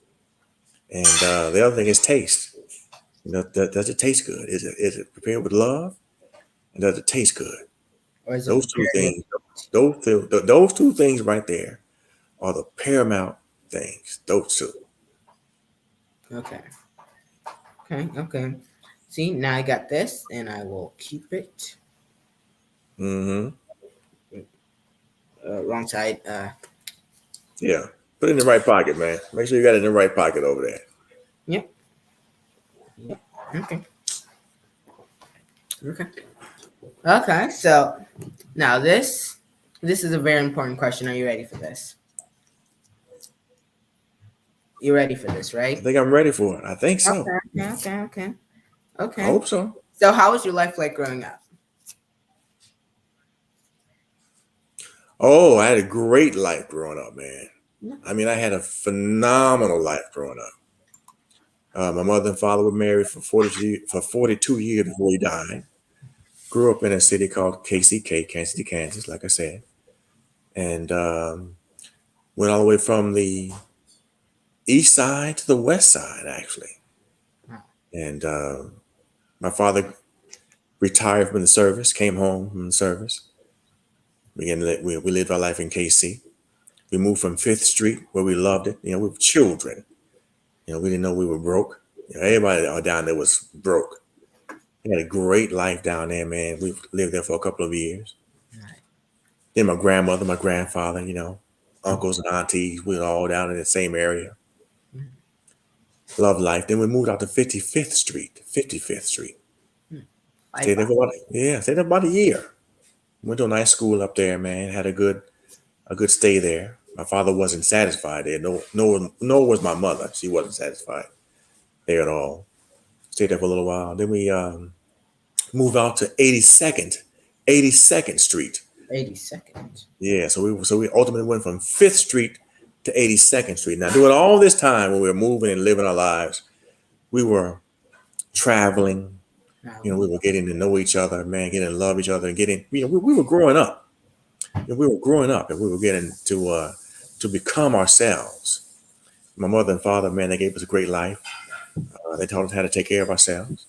B: And the other thing is taste. Does it taste good? Is it prepared with love? And does it taste good?
A: Or is
B: Those two things, those two things right there are the paramount things. Those two.
A: Okay. See, now I got this, and I will keep it.
B: Mm-hmm.
A: Wrong side.
B: Yeah. Put it in the right pocket, man. Make sure you got it in the right pocket over there.
A: Yep. Okay. So now this is a very important question. Are you ready for this? You ready for this, right?
B: I think I'm ready for it. I think so.
A: Okay.
B: I hope so.
A: So how was your life like growing up?
B: Oh, I had a great life growing up, man.
A: No.
B: I mean, I had a phenomenal life growing up. My mother and father were married for 42 years before he died. Grew up in a city called KCK, Kansas City, Kansas, like I said, and went all the way from the east side to the west side, actually.
A: Wow.
B: And my father retired from the service, came home from the service. We lived our life in KC. We moved from Fifth Street, where we loved it. We were children. We didn't know we were broke. Everybody down there was broke. We had a great life down there, man. We lived there for a couple of years.
A: Right.
B: Then my grandmother, my grandfather, uncles and aunties, we were all down in the same area.
A: Mhm.
B: Loved life. Then we moved out to 55th Street. 55th Street.
A: Like that.
B: Stayed there about a year. Went to a nice school up there, man. Had a good stay there. My father wasn't satisfied there. No, nor was my mother. She wasn't satisfied there at all. Stayed there for a little while. Then we moved out to 82nd Street.
A: 82nd.
B: Yeah, so we ultimately went from 5th Street to 82nd Street. Now, doing all this time when we were moving and living our lives, we were traveling.
A: Now,
B: We were getting to know each other, man, getting to love each other, and we were growing up. We were growing up, and we were getting to become ourselves. My mother and father, man, they gave us a great life. They taught us how to take care of ourselves.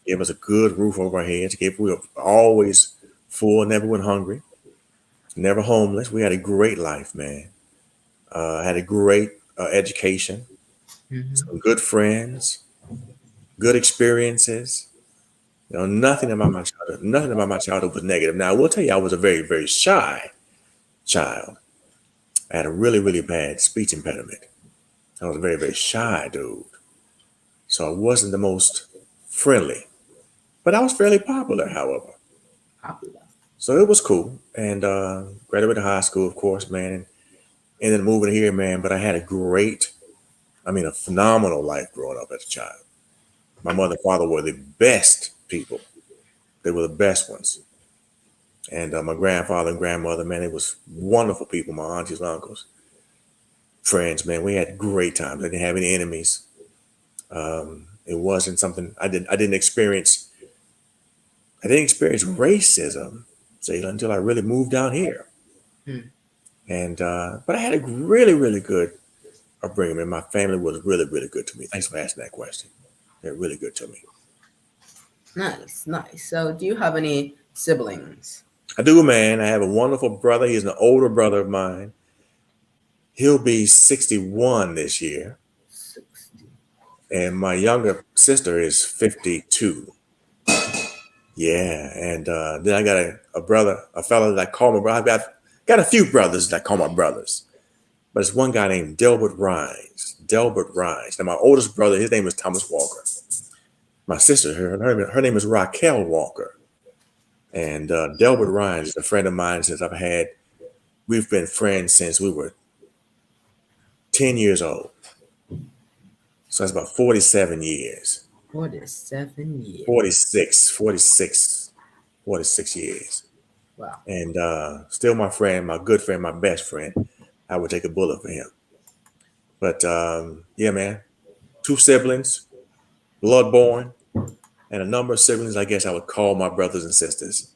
B: Gave us a good roof over our heads. We were always full, never went hungry, never homeless. We had a great life, man. Had a great education,
A: mhm.
B: some good friends, good experiences. Nothing about my childhood was negative. Now, I will tell you, I was a very, very shy child. I had a really, really bad speech impediment. I was a very, very shy dude. So I wasn't the most friendly, but I was fairly popular, however.
A: Popular.
B: So it was cool. And graduated high school, of course, man, and ended up moving here, man. But I had a phenomenal life growing up as a child. My mother and father were the best people. They were the best ones. And my grandfather and grandmother, man, they was wonderful people. My aunties and uncles, friends, man. We had great times. I didn't have any enemies. It wasn't something I did. I didn't experience. I didn't experience racism, Jalen, until I really moved down here.
A: Hmm.
B: And but I had a really, really good upbringing. And my family was really, really good to me. Thanks for asking that question. They're really good to me.
A: Nice, nice. So, do you have any siblings?
B: I do, man. I have a wonderful brother. He's an older brother of mine. He'll be 61 this year.
A: 60.
B: And my younger sister is 52. Yeah. And then I got a brother, a fellow that I call my brother. I've got a few brothers that I call my brothers. But it's one guy named Delbert Rhines. Delbert Rhines. Now, my oldest brother, his name is Thomas Walker. My sister, her name is Raquel Walker. And Delbert Rhines is a friend of mine we've been friends since we were 10 years old. So that's about 47 years.
A: 47 years.
B: 46 years.
A: Wow.
B: And still my friend, my good friend, my best friend. I would take a bullet for him. But yeah, man, two siblings, blood-born, and a number of siblings I guess I would call my brothers and sisters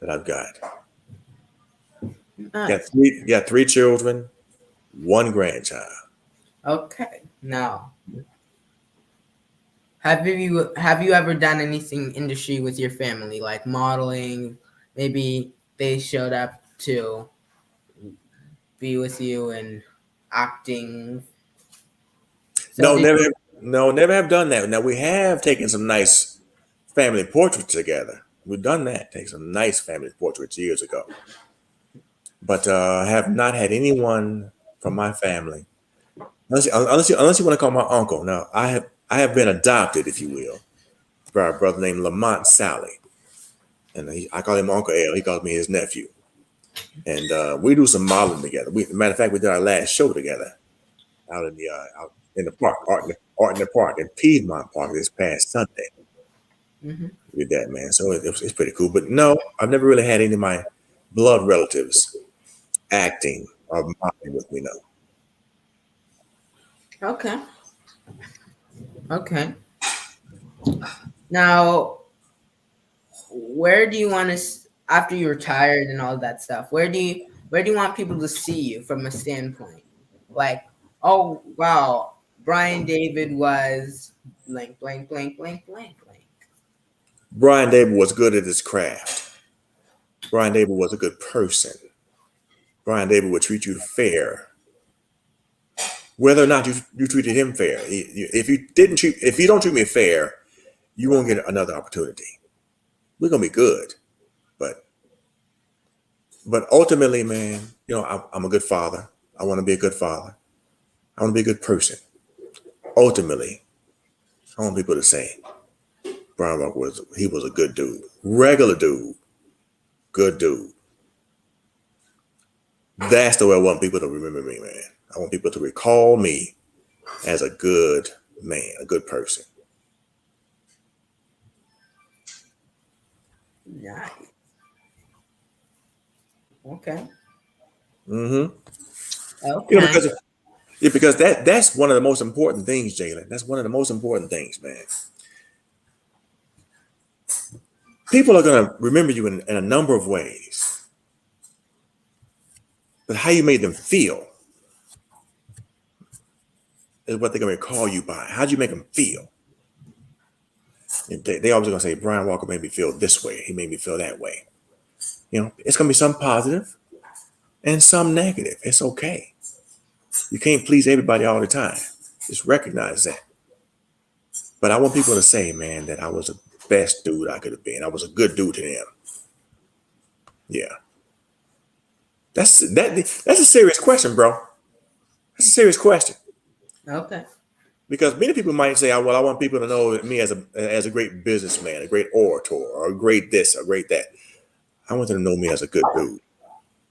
B: that I've got.
A: Nice.
B: Got three children, one grandchild.
A: Okay. Now, have you ever done anything industry with your family, like modeling? Maybe they showed up to be with you and acting. So
B: No,
A: did
B: never have, no, never have done that. Now we have taken some nice family portraits together. We've done that, taken some nice family portraits years ago. But I have not had anyone from my family, unless you want to call my uncle. Now I have been adopted, if you will, by a brother named Lamont Sally, and I call him Uncle L. He calls me his nephew, and we do some modeling together. Matter of fact, we did our last show together out in the park, art in the park, in Piedmont Park this past Sunday.
A: hmm
B: We did that, man. So it's pretty cool. But no, I've never really had any of my blood relatives acting or modeling with me now.
A: Okay. Okay. Now, where do you want to after you're retired and all that stuff? Where do you want people to see you from a standpoint? Like, oh wow, Brian David was blank blank blank blank blank blank.
B: Brian David was good at his craft. Brian David was a good person. Brian David would treat you fair, whether or not you treated him fair. If you don't treat me fair, you won't get another opportunity. We're gonna be good, but ultimately, man, I'm a good father. I want to be a good father. I want to be a good person. Ultimately, I want people to say Brian Walker was a good dude, regular dude, good dude. That's the way I want people to remember me, man. I want people to recall me as a good man, a good person.
A: Nice. Okay.
B: Mm-hmm.
A: Okay.
B: Because that's one of the most important things, Jalen. That's one of the most important things, man. People are gonna remember you in a number of ways, but how you made them feel is what they're gonna recall you by. How'd you make them feel? They always gonna say Brian Walker made me feel this way. He made me feel that way. It's gonna be some positive and some negative. It's okay. You can't please everybody all the time. Just recognize that. But I want people to say, man, that I was the best dude I could have been. I was a good dude to them. Yeah. That's a serious question, bro. That's a serious question.
A: Okay.
B: Because many people might say, well, I want people to know me as a great businessman, a great orator, or a great this, or a great that. I want them to know me as a good dude.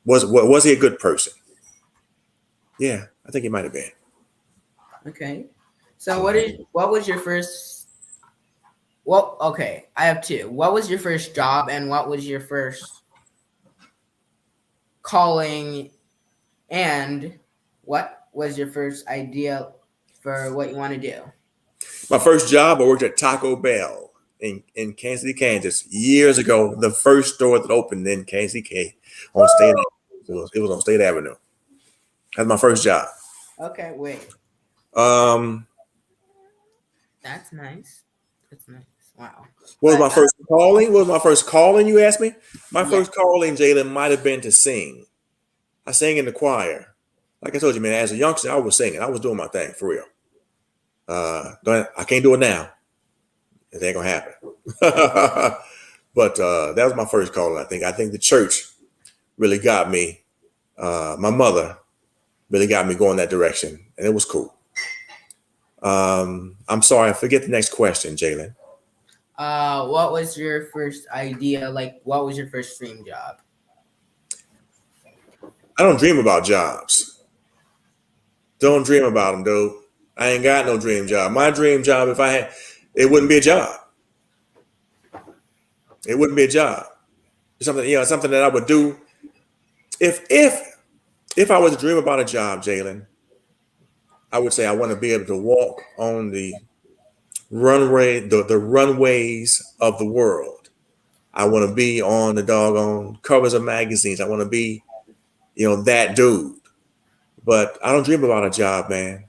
B: Was he a good person? Yeah, I think he might have been.
A: Okay. So what was your first? Well, okay, I have two. What was your first job, and what was your first calling, and what was your first idea for what you want to do?
B: My first job, I worked at Taco Bell in Kansas City, Kansas, years ago. The first store that opened in Kansas City on State Avenue. It was on State Avenue. That's my first job.
A: Okay, wait.
B: Um,
A: That's nice. That's nice. Wow.
B: what was
A: But
B: my first calling? What was my first calling? You asked me. My
A: yeah.
B: first calling, Jalen, might have been to sing. I sang in the choir. Like I told you, man, as a youngster, I was singing. I was doing my thing for real. I can't do it now. It ain't gonna happen. But that was my first calling. I think the church really got me. My mother really got me going that direction, and it was cool. I'm sorry, I forget the next question, Jalen.
A: What was your first idea? Like, what was your first dream job?
B: I don't dream about jobs. Don't dream about them, dude. I ain't got no dream job. My dream job, if I had, it wouldn't be a job. It wouldn't be a job. It's something that I would do if I was to dream about a job, Jalen. I would say I want to be able to walk on the runways of the world. I want to be on the doggone covers of magazines. I want to be, that dude. But I don't dream about a job, man.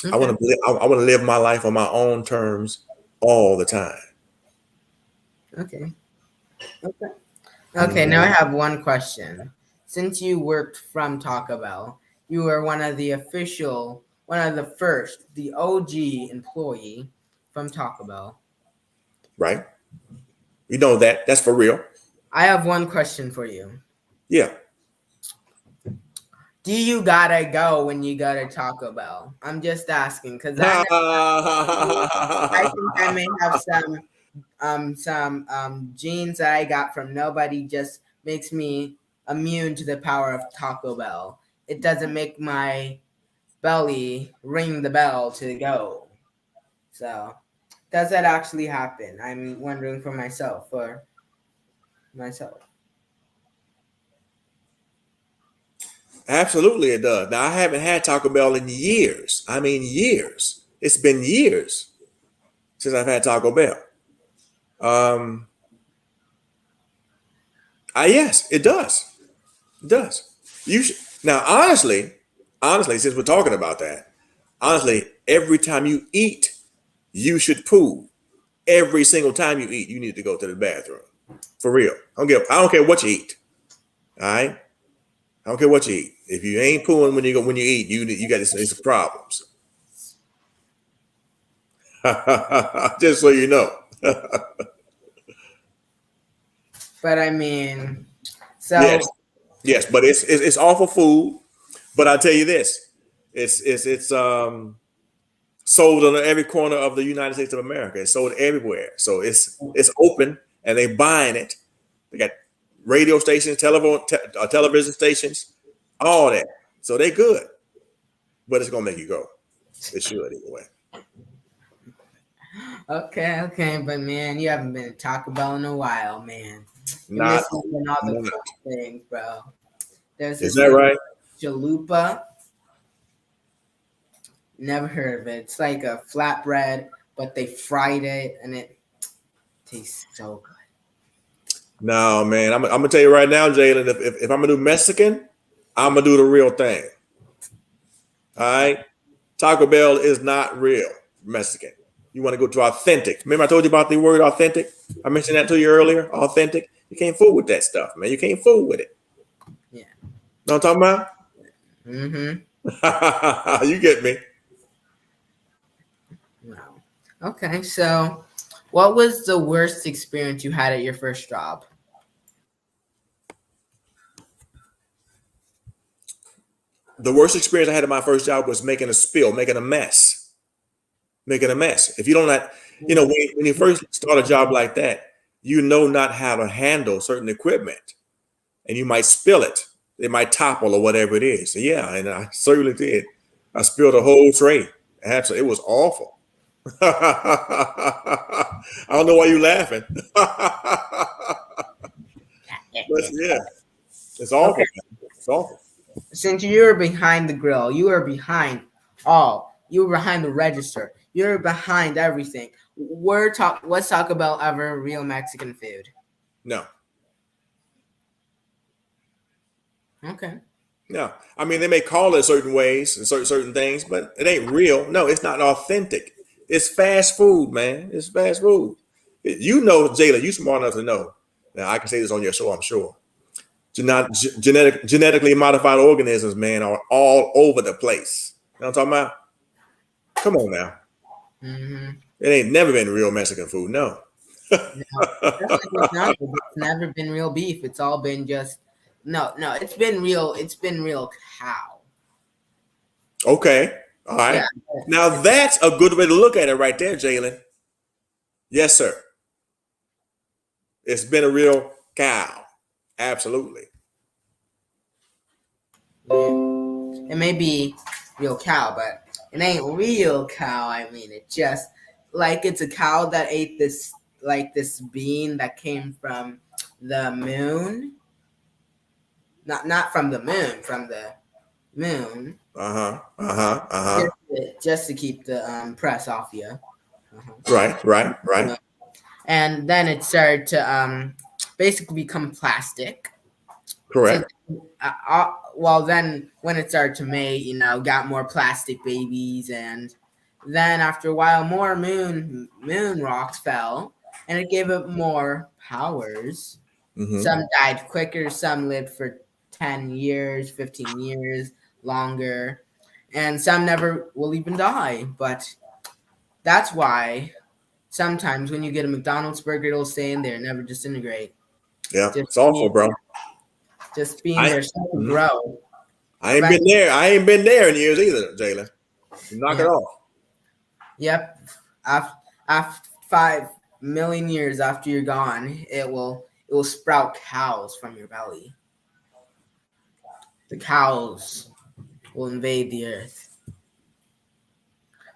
A: Okay.
B: I want to live my life on my own terms all the time.
A: Okay. Okay. Okay. Now I
B: Mhm.
A: have one question. Since you worked from Taco Bell, you were one of the first, the OG employee from Taco Bell.
B: Right? You know that. That's for real.
A: I have one question for you.
B: Yeah.
A: Do you gotta go when you go to Taco Bell? I'm just asking because I may have some genes that I got from nobody just makes me immune to the power of Taco Bell. It doesn't make my belly ring the bell to go. So does that actually happen? I'm wondering for myself.
B: Absolutely, it does. Now I haven't had Taco Bell in years. I mean, years. It's been years since I've had Taco Bell. Um, yes, it does. It does. You should now, honestly, since we're talking about that, honestly, every time you eat, you should poo. Every single time you eat, you need to go to the bathroom. For real. I don't care what you eat. All right. I don't care what you eat. If you ain't pooing when you eat, you got some problems. Just so you know.
A: But I mean, so
B: Yes, but it's awful food. But I tell you this, it's sold on every corner of the United States of America. It's sold everywhere. So it's open and they buying it. They got radio stations, television stations, all that. So they good. But it's gonna make you go. It should anyway.
A: okay, but man, you haven't been to Taco Bell in a while, man. You're
B: Not,
A: missing all the
B: not.
A: cool things, bro. There's
B: Is
A: this
B: that right?
A: chalupa. Never heard of it. It's like a flatbread, but they fried it and it tastes so good.
B: No, man. I'm gonna tell you right now, Jalen. If I'm gonna do Mexican, I'm gonna do the real thing. All right. Taco Bell is not real Mexican. You want to go to authentic. Remember, I told you about the word authentic? I mentioned that to you earlier. Authentic. You can't fool with that stuff, man. You can't fool with it.
A: Yeah.
B: Know what I'm talking about?
A: Mm-hmm.
B: You get me.
A: Wow. Okay, so what was the worst experience you had at your first job?
B: The worst experience I had at my first job was making a spill, making a mess. If you don't like, when you first start a job like that, you know not how to handle certain equipment, and you might spill it. It might topple or whatever it is. So yeah, and I certainly did. I spilled a whole tray. Absolutely, it was awful. I don't know why you're laughing. But yeah, it's awful.
A: Okay,
B: It's awful.
A: since you were behind the grill, you were behind all. You were behind the register. You were behind everything. Let's talk about ever real Mexican food.
B: No,
A: Okay.
B: no. I mean, they may call it certain ways and certain things, but it ain't real. No, it's not authentic. It's fast food, man. It's fast food. You know, Jayla, you smart enough to know. Now, I can say this on your show, I'm sure. Genetically modified organisms, man, are all over the place. You know what I'm talking about? Come on now.
A: Mm-hmm.
B: It ain't never been real Mexican food. No.
A: No, just like McDonald's, it's never been real beef. It's all been just no. It's been real. It's been real cow.
B: Okay. All right.
A: Yeah.
B: Now that's a good way to look at it right there, Jalen. Yes, sir. It's been a real cow. Absolutely.
A: It may be real cow, but it ain't real cow. I mean, it just like it's a cow that ate this bean that came from the moon. Not from the moon, from the moon. Just to keep the press off you.
B: Right.
A: And then it started to basically become plastic.
B: Correct.
A: Well, then when it started to mate, got more plastic babies, and then after a while, more moon rocks fell, and it gave it more powers.
B: Mm-hmm.
A: Some died quicker, some lived for 10 years, 15 years, longer, and some never will even die. But that's why sometimes when you get a McDonald's burger, it'll stay in there, never disintegrate.
B: Yeah,
A: Just
B: it's awful, bro.
A: Just being there, so to grow.
B: I ain't been there. I ain't been there in years either, Jalen. Knock it off.
A: Yep. After 5 million years after you're gone, it will sprout cows from your belly. The cows will invade the earth.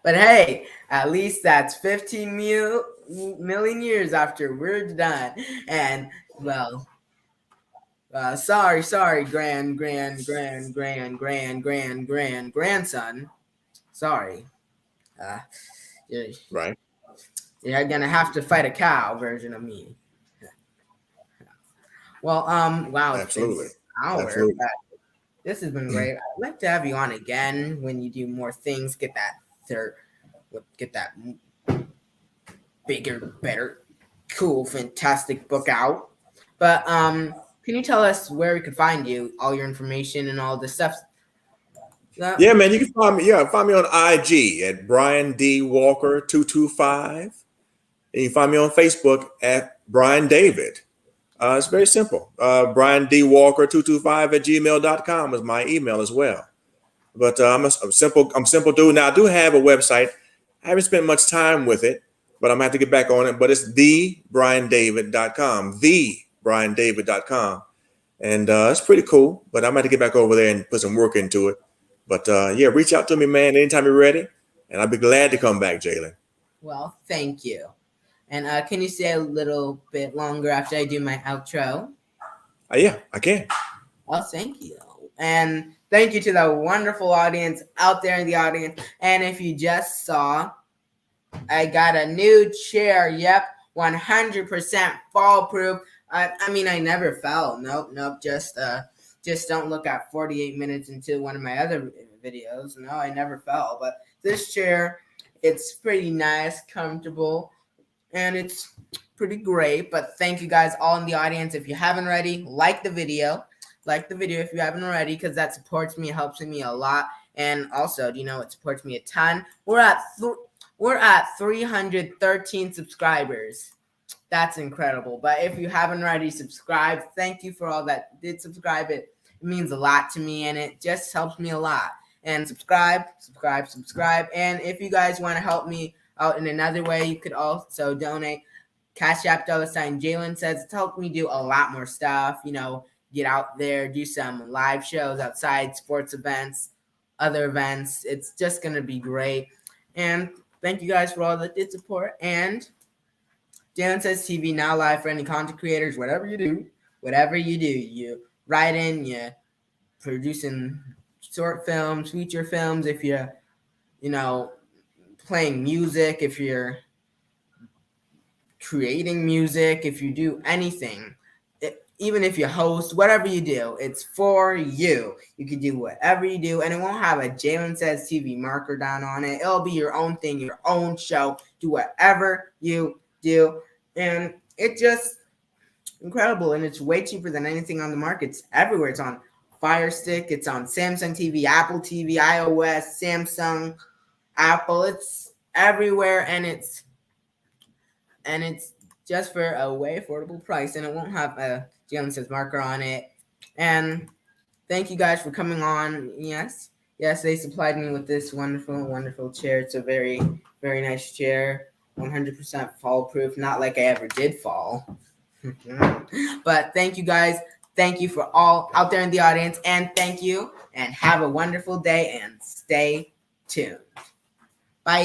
A: But hey, at least that's 15 million years after we're done. And well, Sorry, grandson. Sorry. Uh, you're,
B: Right.
A: you're gonna have to fight a cow version of me. Well, wow, it's been
B: Absolutely.
A: an hour,
B: Absolutely.
A: but this has been great. I'd like to have you on again when you do more things. Get that bigger, better, cool, fantastic book out. But can you tell us where we could find you, all your information and all this stuff?
B: Yeah, man, you can find me. Yeah, find me on IG at Brian D. Walker 225. And you can find me on Facebook at Brian David. It's very simple. Brian D. Walker 225 at gmail.com is my email as well. But I'm simple dude. Now I do have a website. I haven't spent much time with it, but I'm gonna have to get back on it. But it's thebriandavid.com, thebriandavid.com. And it's pretty cool. But I'm gonna have to get back over there and put some work into it. But yeah, reach out to me, man, anytime you're ready. And I'll be glad to come back, Jalen.
A: Well, thank you. And can you stay a little bit longer after I do my outro?
B: Yeah, I can.
A: Well, thank you. And thank you to the wonderful audience out there in the audience. And if you just saw, I got a new chair. Yep, 100% fall proof. I mean, I never fell. Nope. Just don't look at 48 minutes into one of my other videos. No, I never fell. But this chair, it's pretty nice, comfortable, and it's pretty great. But thank you guys all in the audience. If you haven't already, like the video. Like the video if you haven't already, because that supports me, helps me a lot. And also, it supports me a ton. We're at 313 subscribers. That's incredible. But if you haven't already subscribed, thank you for all that did subscribe. It means a lot to me, and it just helps me a lot. And subscribe. And if you guys want to help me out in another way, you could also donate. Cash App $ Jalen Says. It's helped me do a lot more stuff. Get out there, do some live shows outside, sports events, other events. It's just going to be great. And thank you guys for all that did support. And Jalen Says TV now live for any content creators. Whatever you do, you write in, you producing short films, feature films. If you're, playing music, if you're creating music, if you do anything, even if you host, whatever you do, it's for you. You can do whatever you do, and it won't have a Jalen Says TV marker down on it. It'll be your own thing, your own show. Do whatever you do, and it's just incredible, and it's way cheaper than anything on the market. It's everywhere. It's on Fire Stick. It's on Samsung TV, Apple TV, iOS, Samsung, Apple. It's everywhere, and it's just for a way affordable price, and it won't have a Jalen Says marker on it. And thank you guys for coming on. Yes, they supplied me with this wonderful chair. It's a very, very nice chair. 100% fall proof. Not like I ever did fall. But thank you guys. Thank you for all out there in the audience. And thank you. And have a wonderful day. And stay tuned. Bye.